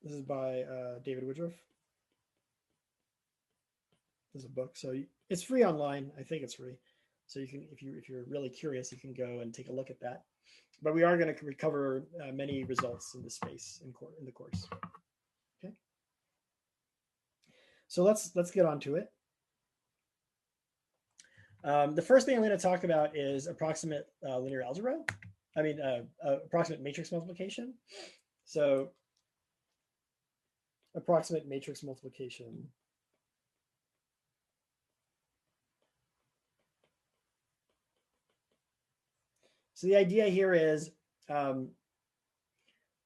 This is by David Woodruff. This is a book, so it's free online. I think it's free, so you can, if you're really curious, you can go and take a look at that. but we are going to recover many results in this space in the course. Okay. So let's get on to it. The first thing I'm going to talk about is approximate linear algebra. I mean, approximate matrix multiplication. So approximate matrix multiplication. So the idea here is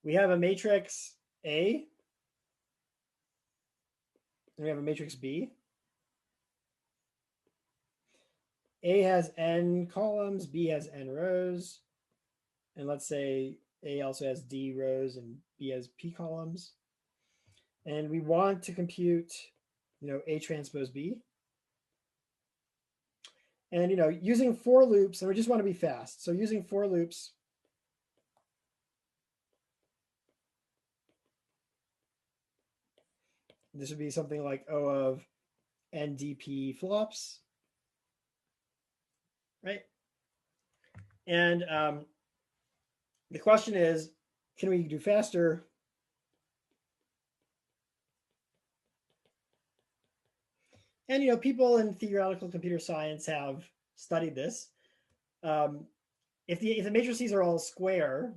we have a matrix A, and we have a matrix B. A has n columns, B has n rows, and let's say A also has D rows and B has P columns. And we want to compute, A transpose B. And, using for loops, and we just want to be fast. So using for loops, this would be something like O of NDP flops, right? And the question is, can we do faster? And people in theoretical computer science have studied this. If the matrices are all square,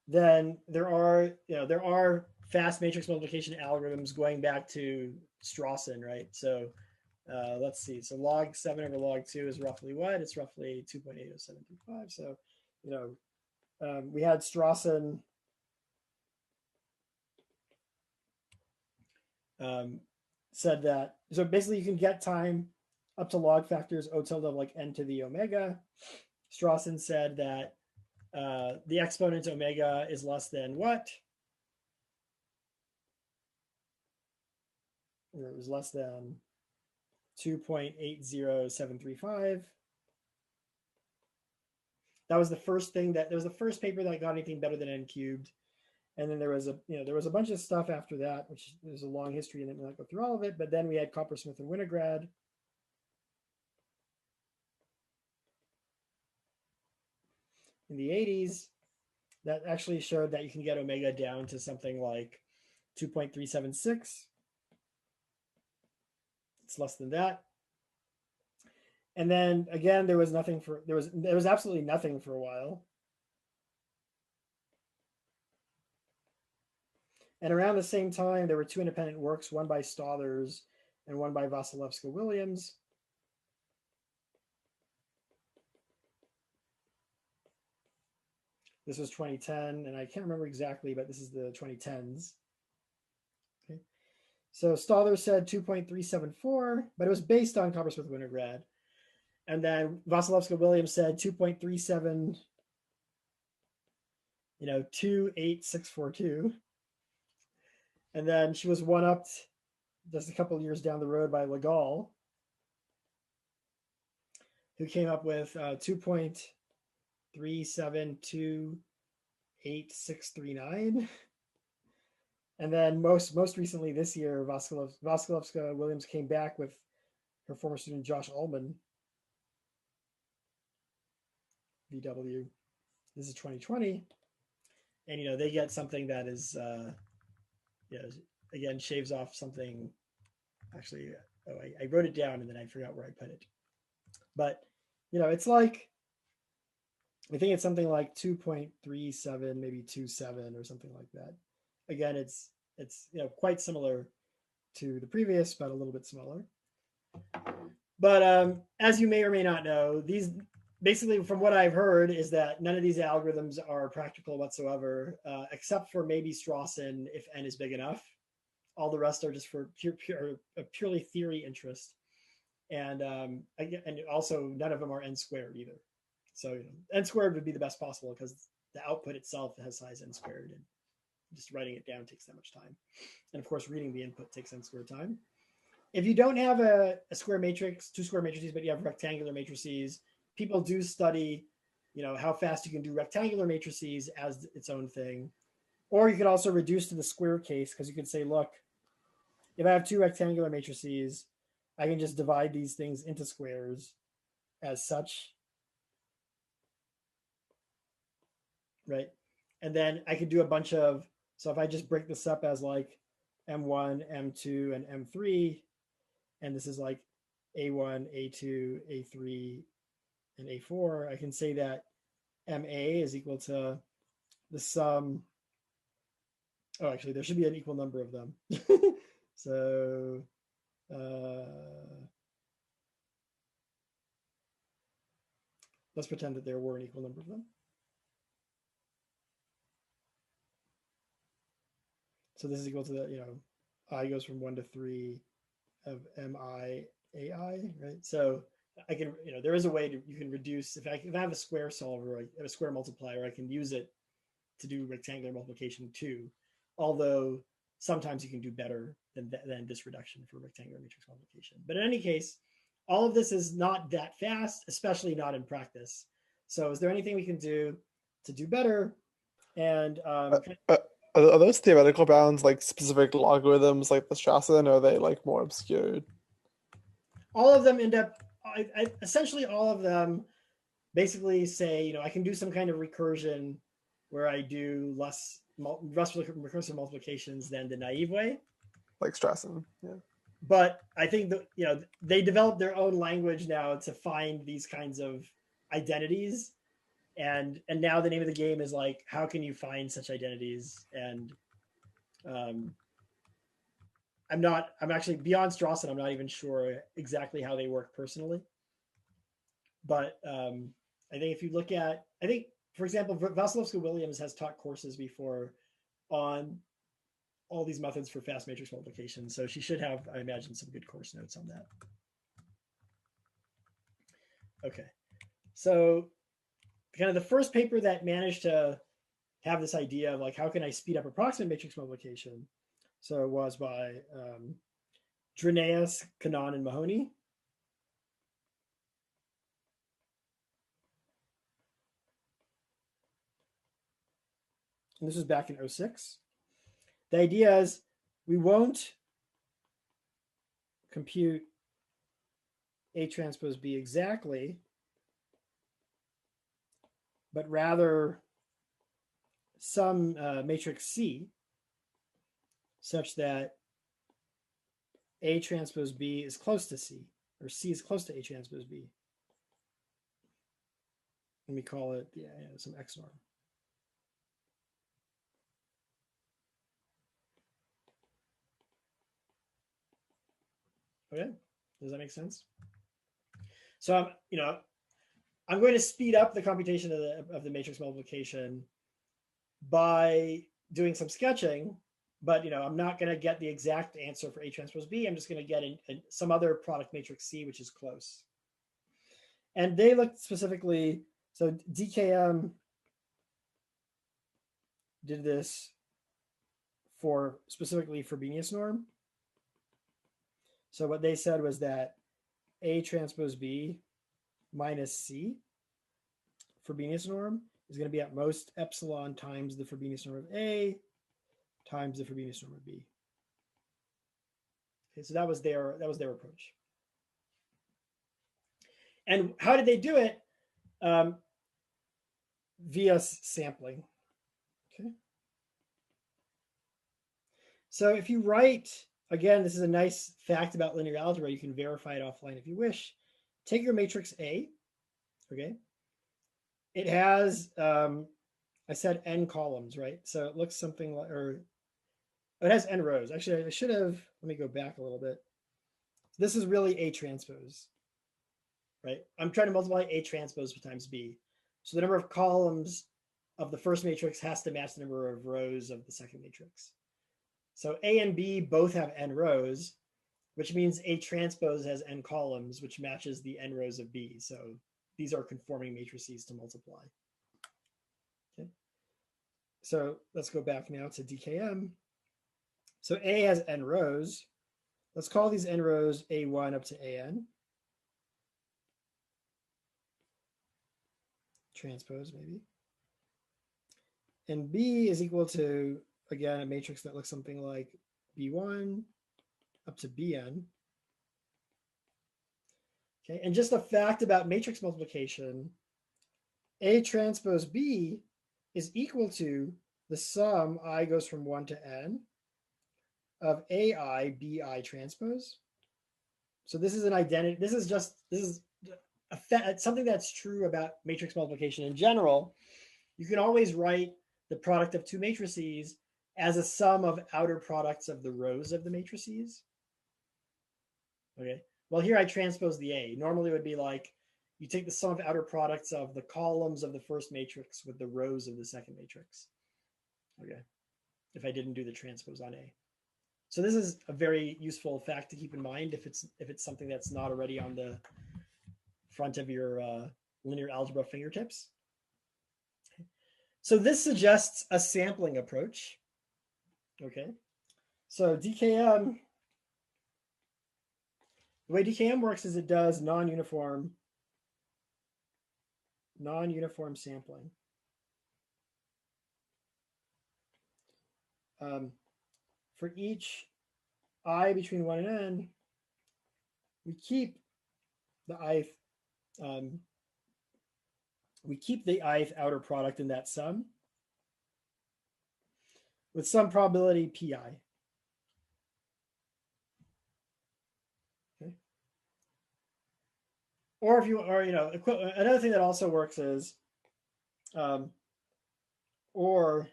then there are fast matrix multiplication algorithms going back to Strawson, right? So let's see. So log 7 over log 2 is roughly what? It's roughly 2.80735. So we had Strawson. Said that, so basically you can get time up to log factors O tilde of like n to the omega. Strawson said that the exponent omega is less than what? Or it was less than 2.80735. That was the first thing that there was the first paper that got anything better than n cubed. And then there was a bunch of stuff after that, which there's a long history, and I'm not go through all of it. But then we had Coppersmith and Winograd. In the 80s, that actually showed that you can get omega down to something like 2.376. It's less than that. And then again, there was absolutely nothing for a while. And around the same time, there were two independent works, one by Stothers and one by Vasilevska-Williams. This was 2010, and I can't remember exactly, but this is the 2010s. Okay. So Stothers said 2.374, but it was based on Coppersmith-Winograd. And then Vasilevska-Williams said 2.37, 28642. And then she was one-upped just a couple of years down the road by Legal, who came up with 2.3728639. And then most recently this year, Vasilevska-Williams came back with her former student Josh Ullman, VW. This is 2020. And, they get something that is... again, shaves off something. Actually, I wrote it down and then I forgot where I put it. But, it's like, I think it's something like 2.37, maybe 2.7 or something like that. Again, it's quite similar to the previous, but a little bit smaller. But as you may or may not know, these basically, from what I've heard, is that none of these algorithms are practical whatsoever, except for maybe Strawson if n is big enough. All the rest are just for purely theory interest, and also none of them are n squared either. So n squared would be the best possible because the output itself has size n squared, and just writing it down takes that much time. And of course, reading the input takes n squared time. If you don't have a square matrix, two square matrices, but you have rectangular matrices, people do study, how fast you can do rectangular matrices as its own thing. Or you could also reduce to the square case, because you could say, look, if I have two rectangular matrices, I can just divide these things into squares. as such, right? And then I could do a bunch of, so if I just break this up as like M1, M2, and M3, and this is like A1, A2, A3, and A4, I can say that MA is equal to the sum. Oh, actually, there should be an equal number of them. So let's pretend that there were an equal number of them. So this is equal to the, I goes from 1 to 3 of MI, AI, right? So I can, there is a way to, you can reduce, if I have a square solver, a square multiplier, I can use it to do rectangular multiplication too. Although sometimes you can do better than this reduction for rectangular matrix multiplication. But in any case, all of this is not that fast, especially not in practice. So is there anything we can do to do better? And are those theoretical bounds like specific logarithms like the Strassen, or are they like more obscured? All of them end up, essentially all of them basically say, I can do some kind of recursion where I do less recursive multiplications than the naive way. Like Strassen, yeah. But I think that, they developed their own language now to find these kinds of identities. And now the name of the game is like, how can you find such identities? And I'm actually beyond Strassen. I'm not even sure exactly how they work personally. But I think if you look at, for example, Vasilevska-Williams has taught courses before on all these methods for fast matrix multiplication. So she should have, I imagine, some good course notes on that. Okay. So kind of the first paper that managed to have this idea of like, how can I speed up approximate matrix multiplication? So it was by Drinaeus, Cannon, and Mahoney. And this was back in 2006. The idea is we won't compute A transpose B exactly, but rather some matrix C such that A transpose B is close to C, or C is close to A transpose B. And we call it some X norm. Okay, does that make sense? So I'm going to speed up the computation of the matrix multiplication by doing some sketching, but I'm not going to get the exact answer for A transpose B. I'm just going to get some other product matrix C, which is close. And they looked specifically, so DKM did this specifically for Frobenius norm. So what they said was that A transpose B minus C Frobenius norm is going to be at most epsilon times the Frobenius norm of A times the Frobenius norm of B. Okay, so that was their approach. And how did they do it? Via sampling. Okay. So if you write, again, this is a nice fact about linear algebra. You can verify it offline if you wish. Take your matrix A. Okay. It has, I said n columns, right? So it looks something like, or it has n rows. Actually, I should have, let me go back a little bit. This is really A transpose, right? I'm trying to multiply A transpose times B. So the number of columns of the first matrix has to match the number of rows of the second matrix. So A and B both have n rows, which means A transpose has n columns, which matches the n rows of B. So these are conforming matrices to multiply. Okay. So let's go back now to DKM. So A has n rows. Let's call these n rows A1 up to AN. Transpose maybe. And B is equal to, again, a matrix that looks something like B1 up to Bn. Okay, and just a fact about matrix multiplication, A transpose B is equal to the sum I goes from 1 to n of AI BI transpose. So this is an identity. This is something that's true about matrix multiplication in general. You can always write the product of two matrices as a sum of outer products of the rows of the matrices. Okay. Well, here I transpose the A. Normally it would be like you take the sum of outer products of the columns of the first matrix with the rows of the second matrix. Okay. If I didn't do the transpose on A. So this is a very useful fact to keep in mind if it's something that's not already on the front of your linear algebra fingertips. So this suggests a sampling approach. Okay. So DKM, the way DKM works is it does non-uniform sampling. For each I between 1 and n, we keep the ith outer product in that sum with some probability pi. Okay. Or if you are, another thing that also works is, or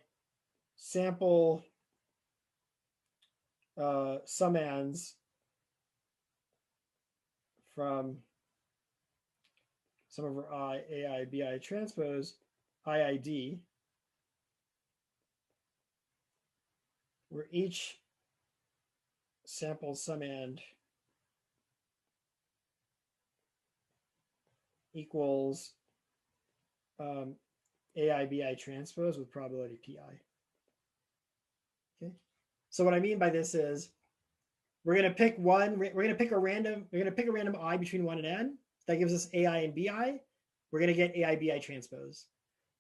sample summands from sum over I, AI, BI transpose, IID, where each sample summand equals AI, BI transpose with probability pi. Okay. So what I mean by this is we're going to pick a random I between 1 and n. That gives us AI and BI. We're going to get AI, BI transpose.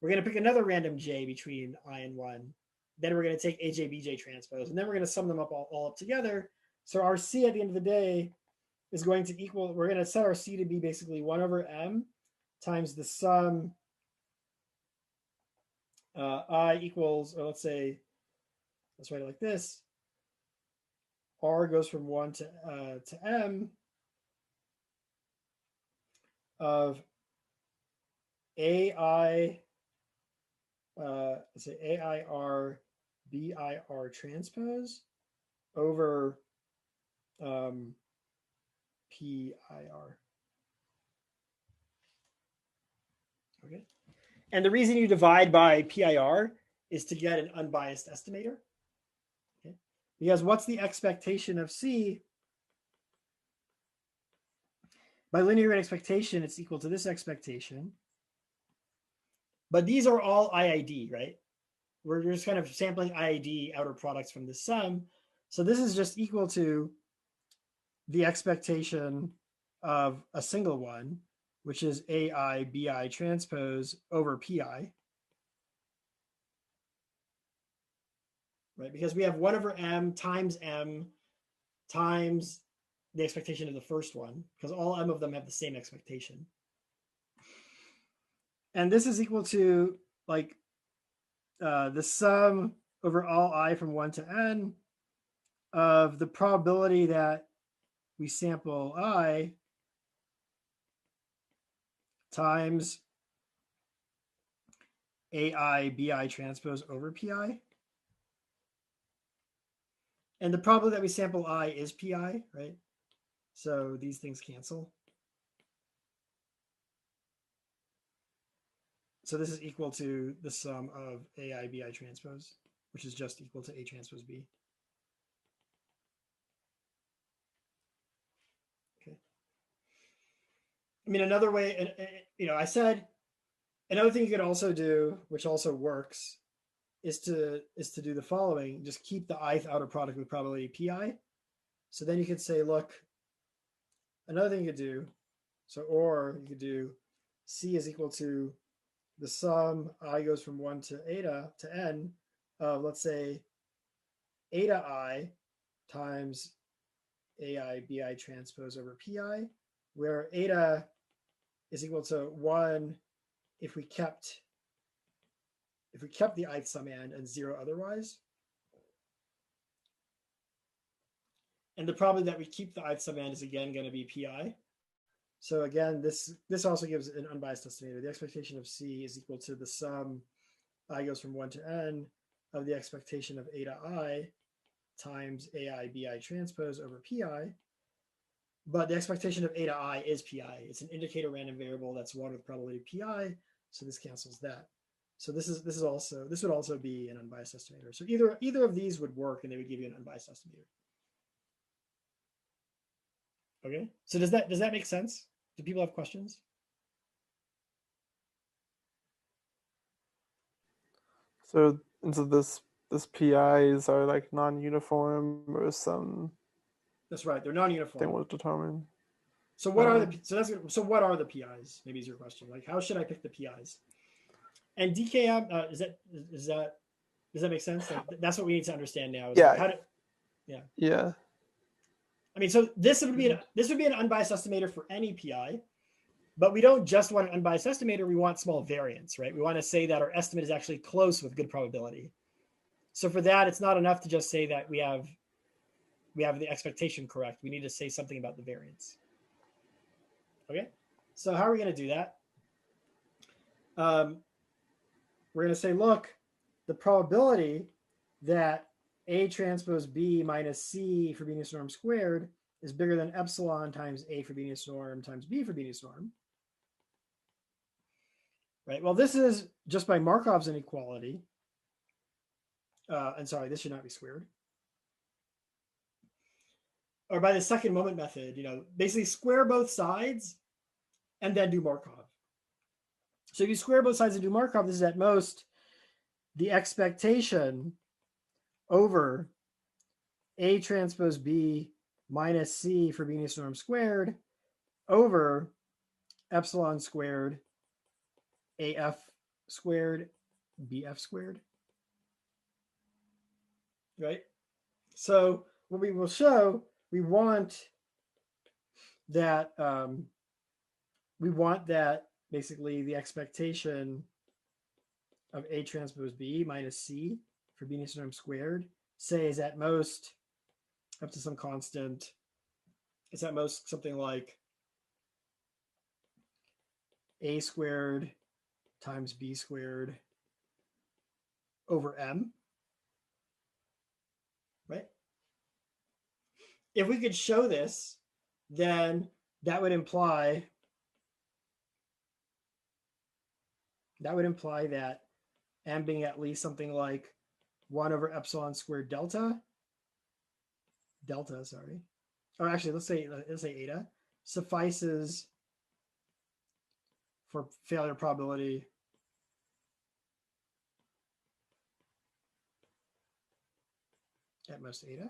We're going to pick another random j between I and 1. Then we're going to take AJ, BJ transpose. And then we're going to sum them up all up together. So our C at the end of the day is going to equal, we're going to set our C to be basically 1 over m times the sum I equals, or let's write it like this. R goes from 1 to m of AI, let's say AIR BIR transpose over PIR. Okay. And the reason you divide by PIR is to get an unbiased estimator. Okay. Because what's the expectation of C? By linear expectation, it's equal to this expectation. But these are all IID, right? We're just kind of sampling IID outer products from the sum. So this is just equal to the expectation of a single one, which is AI BI transpose over PI. Right? Because we have 1 over m times the expectation of the first one, because all m of them have the same expectation. And this is equal to like the sum over all I from 1 to n of the probability that we sample I times AI BI transpose over PI. And the probability that we sample I is PI, right? So these things cancel. So this is equal to the sum of AI BI transpose, which is just equal to A transpose B. Okay. I mean, another way, I said another thing you could also do, which also works, is to do the following: just keep the ith outer product with probability pi. So then you could say, look, another thing you could do, or you could do C is equal to the sum I goes from 1 to eta to n of, let's say, eta I times AI BI transpose over PI where eta is equal to 1 if we kept the ith summand and 0 otherwise. And the probability that we keep the ith summand is again going to be pi. So again, this also gives an unbiased estimator. The expectation of C is equal to the sum I goes from 1 to n of the expectation of eta I times ai bi transpose over pi. But the expectation of eta I is pi. It's an indicator random variable that's 1 with probability pi. So this cancels that. So this would also be an unbiased estimator. So either of these would work, and they would give you an unbiased estimator. Okay. So does that make sense? Do people have questions? So this PIs are like non-uniform or some. That's right. They're non-uniform. Thing was determined. So what are the PIs? Maybe is your question. Like, how should I pick the PIs? And DKM does that make sense? Like, that's what we need to understand now. Yeah. Like yeah. I mean, so this would be an unbiased estimator for any PI, but we don't just want an unbiased estimator. We want small variance, right? We want to say that our estimate is actually close with good probability. So for that, it's not enough to just say that we have the expectation correct. We need to say something about the variance. Okay, so how are we going to do that? We're going to say, look, the probability that A transpose B minus C for Frobenius norm squared is bigger than epsilon times A for Frobenius norm times B for Frobenius norm. Right, well, this is just by Markov's inequality. And sorry, this should not be squared. Or by the second moment method, basically square both sides and then do Markov. So if you square both sides and do Markov, this is at most the expectation over A transpose B minus C for Frobenius norm squared over epsilon squared AF squared BF squared. Right? So what we will show, we want that basically the expectation of A transpose B minus C for Frobenius norm squared, say, is at most up to some constant. It's at most something like A squared times B squared over M. Right? If we could show this, then that would imply that M being at least something like 1 over epsilon squared delta, or actually let's say eta, suffices for failure probability at most eta,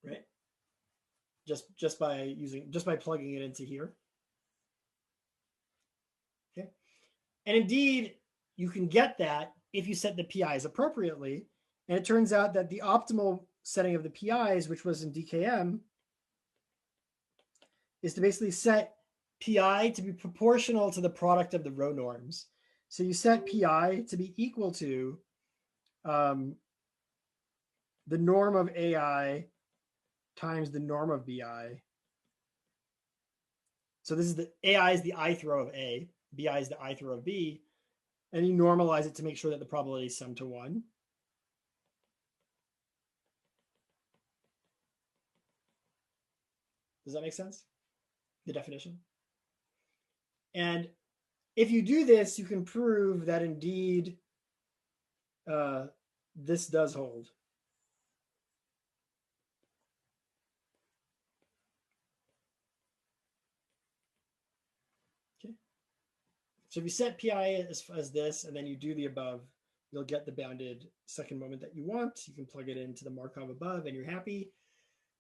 right? Just by plugging it into here. Okay. And indeed, you can get that if you set the PIs appropriately. And it turns out that the optimal setting of the PIs, which was in DKM, is to basically set PI to be proportional to the product of the row norms. So you set PI to be equal to the norm of AI times the norm of BI. So this is the AI is the ith row of A, BI is the ith row of B, and you normalize it to make sure that the probability is sum to 1. Does that make sense? The definition? And if you do this, you can prove that indeed this does hold. Okay. So if you set PI as this, and then you do the above, you'll get the bounded second moment that you want. You can plug it into the Markov above, and you're happy.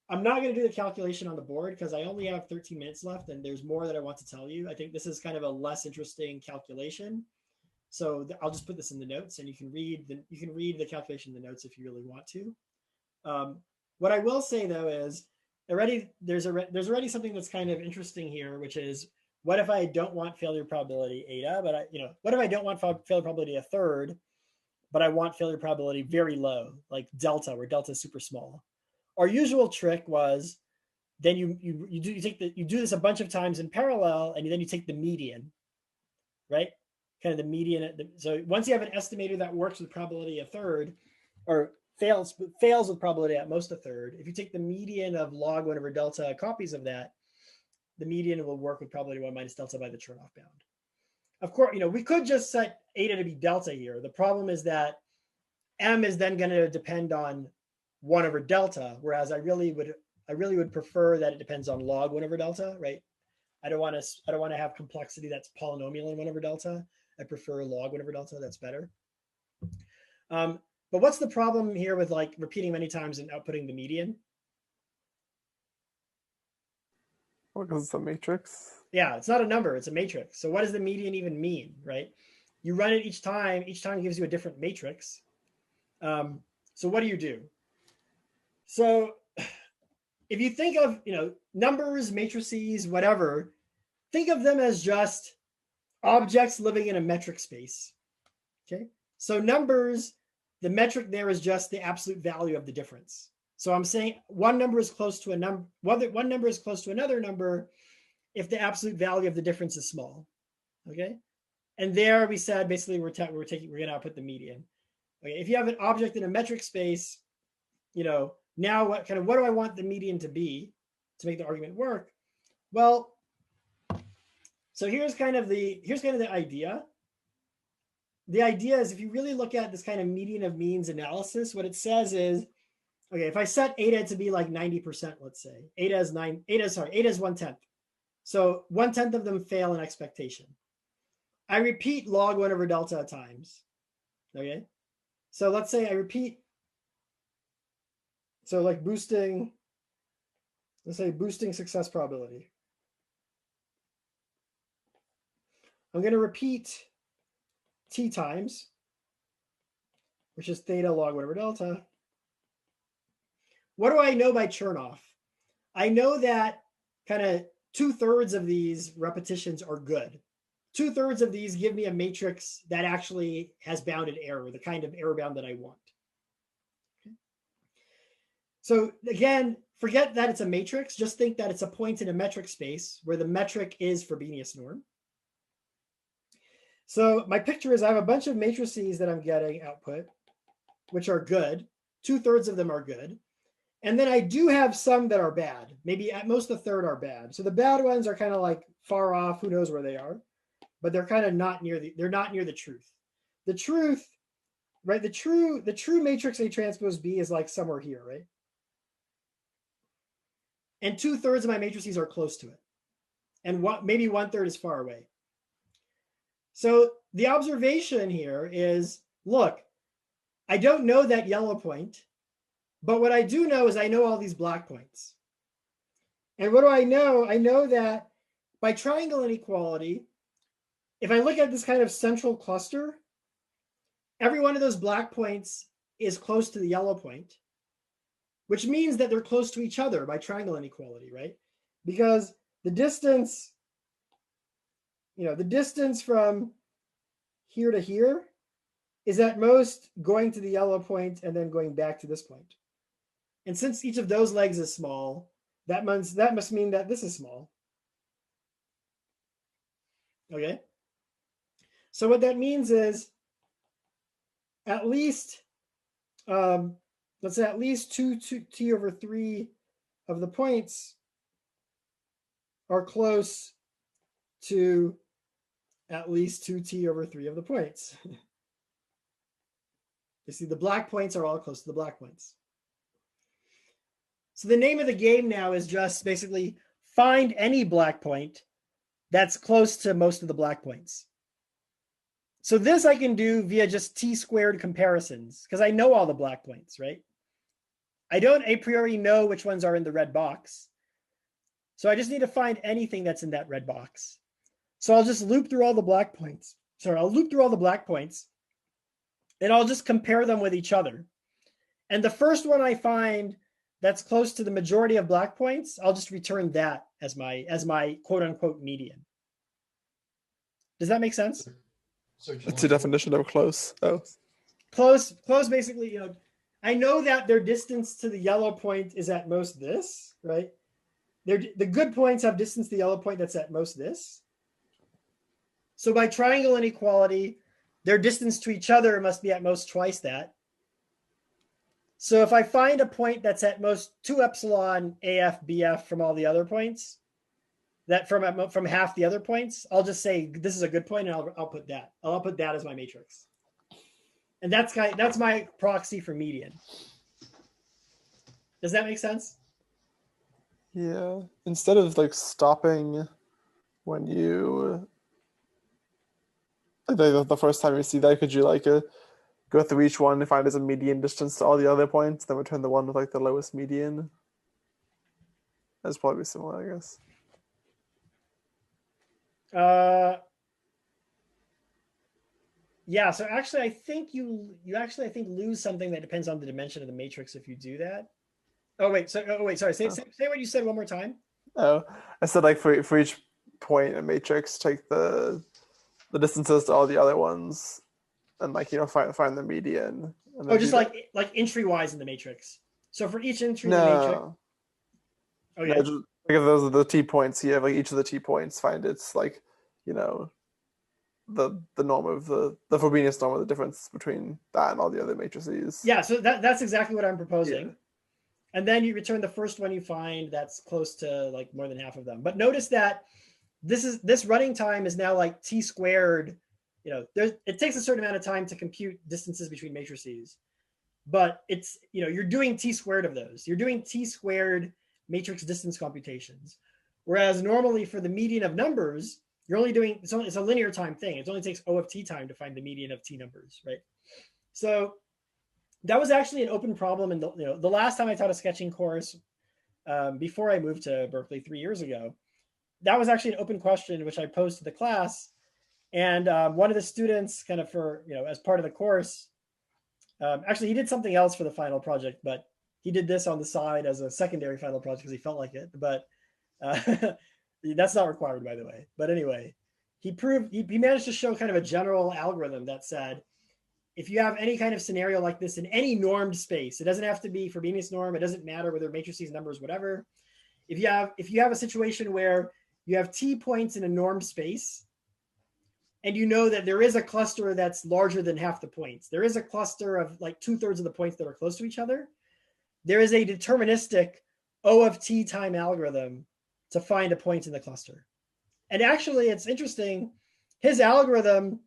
I'm not going to do the calculation on the board because I only have 13 minutes left, and there's more that I want to tell you. I think this is kind of a less interesting calculation. So I'll just put this in the notes, and you can read the calculation in the notes if you really want to. What I will say, though, is there's already something that's kind of interesting here, which is, what if I don't want failure probability eta, but what if I don't want failure probability a third, but I want failure probability very low, like delta, where delta is super small. Our usual trick was, then you do this a bunch of times in parallel, and then you take the median, right? Kind of the median. So once you have an estimator that works with probability a third, or fails with probability at most a third, if you take the median of log 1 over delta copies of that, the median will work with probability 1 minus delta by the Chernoff bound. Of course, we could just set eta to be delta here. The problem is that m is then going to depend on 1 over delta, whereas I really would prefer that it depends on log 1 over delta, right? I don't want to have complexity that's polynomial in 1 over delta. I prefer log 1 over delta. That's better. But what's the problem here with like repeating many times and outputting the median? Well, because it's a matrix. Yeah, it's not a number, it's a matrix. So what does the median even mean, right? You run it each time gives you a different matrix. So what do? So if you think of, numbers, matrices, whatever, think of them as just objects living in a metric space. Okay. So numbers, the metric there is just the absolute value of the difference. So I'm saying one number is close to a number, one number is close to another number if the absolute value of the difference is small. Okay. And there we said basically we're going to output the median. Okay. If you have an object in a metric space, now what do I want the median to be to make the argument work? Well, so here's kind of the idea. The idea is, if you really look at this kind of median of means analysis, what it says is, okay, if I set eta to be like 90%, let's say, eta is 1/10. So 1/10 of them fail in expectation. I repeat log 1 over delta times. Okay. So let's say I repeat. So like boosting success probability. I'm going to repeat t times, which is theta log 1 over delta. What do I know by Chernoff? I know that kind of 2/3 of these repetitions are good. 2/3 of these give me a matrix that actually has bounded error, the kind of error bound that I want. Okay. So again, forget that it's a matrix. Just think that it's a point in a metric space where the metric is Frobenius norm. So my picture is I have a bunch of matrices that I'm getting output, which are good. 2/3 of them are good. And then I do have some that are bad. Maybe at most a third are bad. So the bad ones are kind of like far off. Who knows where they are? But they're kind of not near the truth. The truth, right? The true matrix A transpose B is like somewhere here, right? And 2/3 of my matrices are close to it. And maybe 1/3 is far away. So the observation here is, look, I don't know that yellow point, but what I do know is I know all these black points. And what do I know? I know that by triangle inequality, if I look at this kind of central cluster, every one of those black points is close to the yellow point, which means that they're close to each other by triangle inequality, right? Because the distance from here to here is at most going to the yellow point and then going back to this point. And since each of those legs is small, that must mean that this is small. Okay. So what that means is at least, let's say at least 2t/3 of the points are close to at least 2t/3 of the points. You see, the black points are all close to the black points. So the name of the game now is just basically find any black point that's close to most of the black points. So this I can do via just t² comparisons because I know all the black points, right? I don't a priori know which ones are in the red box. So I just need to find anything that's in that red box. So I'll just loop through all the black points. I'll loop through all the black points and I'll just compare them with each other. And the first one I find that's close to the majority of black points, I'll just return that as my quote unquote median. Does that make sense? So What's the definition of close? Oh, close basically, I know that their distance to the yellow point is at most this, right? The good points have distance to the yellow point that's at most this. So by triangle inequality, their distance to each other must be at most twice that. So if I find a point that's at most 2 epsilon AF BF from all the other points, that from half the other points, I'll just say this is a good point, and I'll put that. I'll put that as my matrix. And that's my proxy for median. Does that make sense? yeah. Instead of like stopping when you the first time you see that, could you like go through each one and find as a median distance to all the other points, then return the one with like the lowest median? That's probably similar, I guess. Yeah. So actually, I think you lose something that depends on the dimension of the matrix if you do that. Sorry. Say what you said one more time. Oh, I said like for each point in matrix, take the distances to all the other ones, and like find the median. And just like entry wise in the matrix. So for each entry in the matrix. Oh yeah. No, just, like if those are the T points here, like each of the T points, find its like the norm of the Frobenius norm of the difference between that and all the other matrices. Yeah, so that's exactly what I'm proposing. Yeah. And then you return the first one you find that's close to like more than half of them. But notice that this running time is now like T squared. It takes a certain amount of time to compute distances between matrices, but it's you're doing T squared of those. You're doing T squared matrix distance computations. Whereas normally for the median of numbers, you're only doing it's a linear time thing. It only takes O of T time to find the median of T numbers, right? So that was actually an open problem in the last time I taught a sketching course before I moved to Berkeley 3 years ago. That was actually an open question which I posed to the class, and one of the students, kind of for as part of the course, actually he did something else for the final project, but he did this on the side as a secondary final project because he felt like it. But that's not required, by the way. But anyway, he managed to show kind of a general algorithm that said, if you have any kind of scenario like this in any normed space, it doesn't have to be Frobenius norm. It doesn't matter whether matrices, numbers, whatever. If you have a situation where you have T points in a normed space, and you know that there is a cluster that's larger than half the points, there is a cluster of like 2/3 of the points that are close to each other, there is a deterministic O of T time algorithm to find a point in the cluster. And actually, it's interesting. His algorithm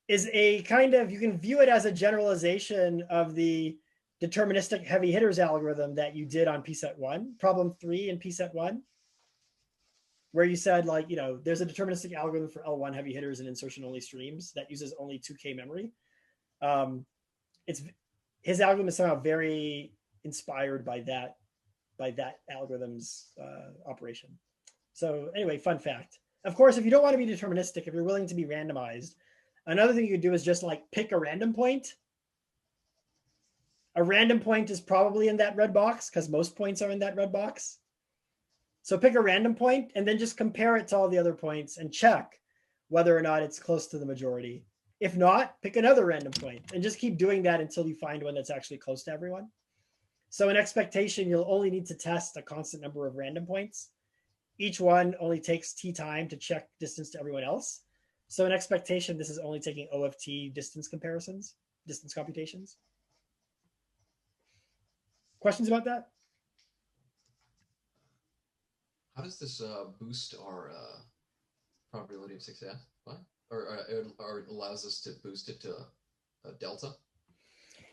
is a kind of, you can view it as a generalization of the deterministic heavy hitters algorithm that you did on PSET 1, problem 3 in PSET 1, where you said there's a deterministic algorithm for L1 heavy hitters and insertion only streams that uses only 2K memory. His algorithm is somehow very inspired by that algorithm's operation. So anyway, fun fact. Of course, if you don't want to be deterministic, if you're willing to be randomized, another thing you could do is just pick a random point. A random point is probably in that red box because most points are in that red box. So pick a random point and then just compare it to all the other points and check whether or not it's close to the majority. If not, pick another random point and just keep doing that until you find one that's actually close to everyone. So in expectation, you'll only need to test a constant number of random points. Each one only takes T time to check distance to everyone else. So in expectation, this is only taking O of T distance computations. Questions about that? How does this boost our probability of success? What? Or it allows us to boost it to a delta?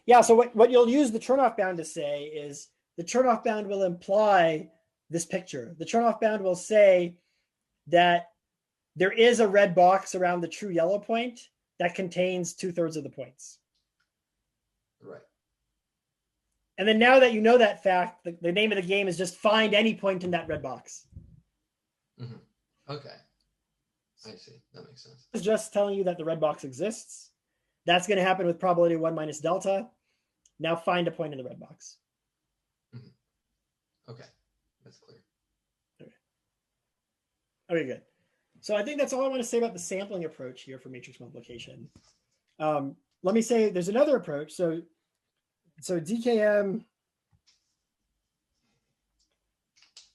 Yeah, so what you'll use the Chernoff bound to say is the Chernoff bound will imply this picture. The Chernoff bound will say that there is a red box around the true yellow point that contains 2/3 of the points. Right. And then now that you know that fact, the name of the game is just find any point in that red box. Mm-hmm. Okay. I see. That makes sense. It's just telling you that the red box exists. That's going to happen with probability 1 minus delta. Now find a point in the red box. Mm-hmm. Okay, that's clear. Okay, good. So I think that's all I want to say about the sampling approach here for matrix multiplication. Let me say there's another approach. So DKM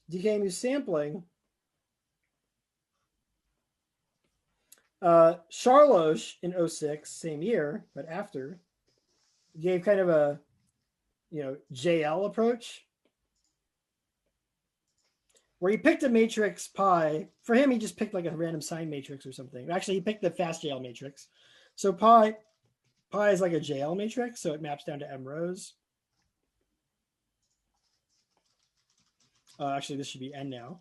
use sampling. Charloche in 06, same year, but after, gave kind of a JL approach where he picked a matrix pi. For him, he just picked like a random sign matrix or something. Actually, he picked the fast JL matrix. So pi is like a JL matrix, so it maps down to m rows. Actually, this should be n now.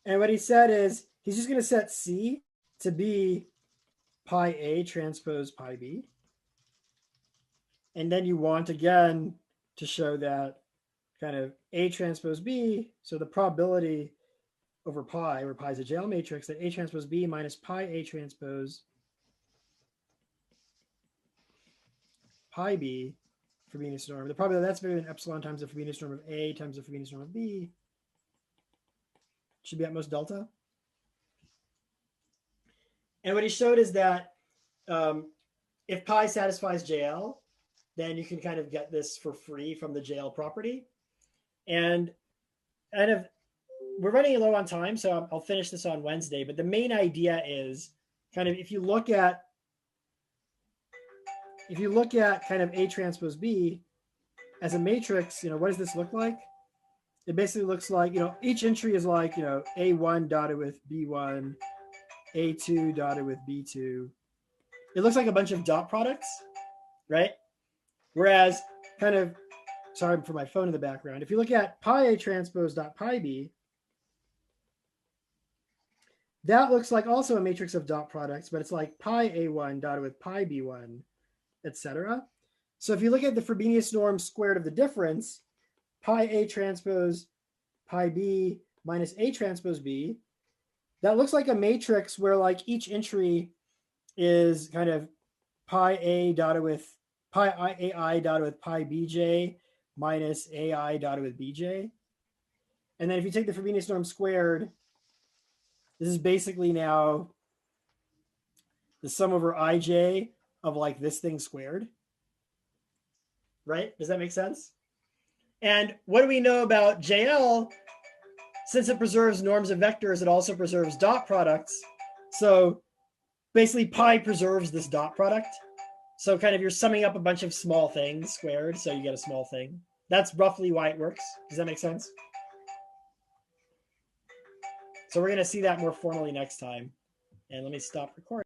And what he said is he's just going to set C to be pi A transpose pi B. And then you want, again, to show that kind of A transpose B, so the probability over pi, where pi is a JL matrix, that A transpose B minus pi A transpose pi B Frobenius norm. The probability that's bigger than epsilon times the Frobenius norm of A times the Frobenius norm of B should be at most delta. And what he showed is that if pi satisfies JL, then you can kind of get this for free from the JL property. And kind of, we're running low on time, so I'll finish this on Wednesday. But the main idea is kind of if you look at kind of A transpose B as a matrix, what does this look like? It basically looks like, each entry is like, A1 dotted with B1, A2 dotted with B2. It looks like a bunch of dot products, right? Whereas kind of, sorry for my phone in the background. If you look at pi A transpose dot pi B, that looks like also a matrix of dot products, but it's like pi A1 dotted with pi B1, etc. So if you look at the Frobenius norm squared of the difference, pi A transpose pi B minus A transpose B, that looks like a matrix where like each entry is kind of pi A dotted with pi AI dotted with pi BJ minus AI dotted with BJ. And then if you take the Frobenius norm squared, this is basically now the sum over IJ of like this thing squared. Right? Does that make sense? And what do we know about JL? Since it preserves norms of vectors, it also preserves dot products. So basically pi preserves this dot product. So kind of you're summing up a bunch of small things squared, so you get a small thing. That's roughly why it works. Does that make sense? So we're going to see that more formally next time. And let me stop recording.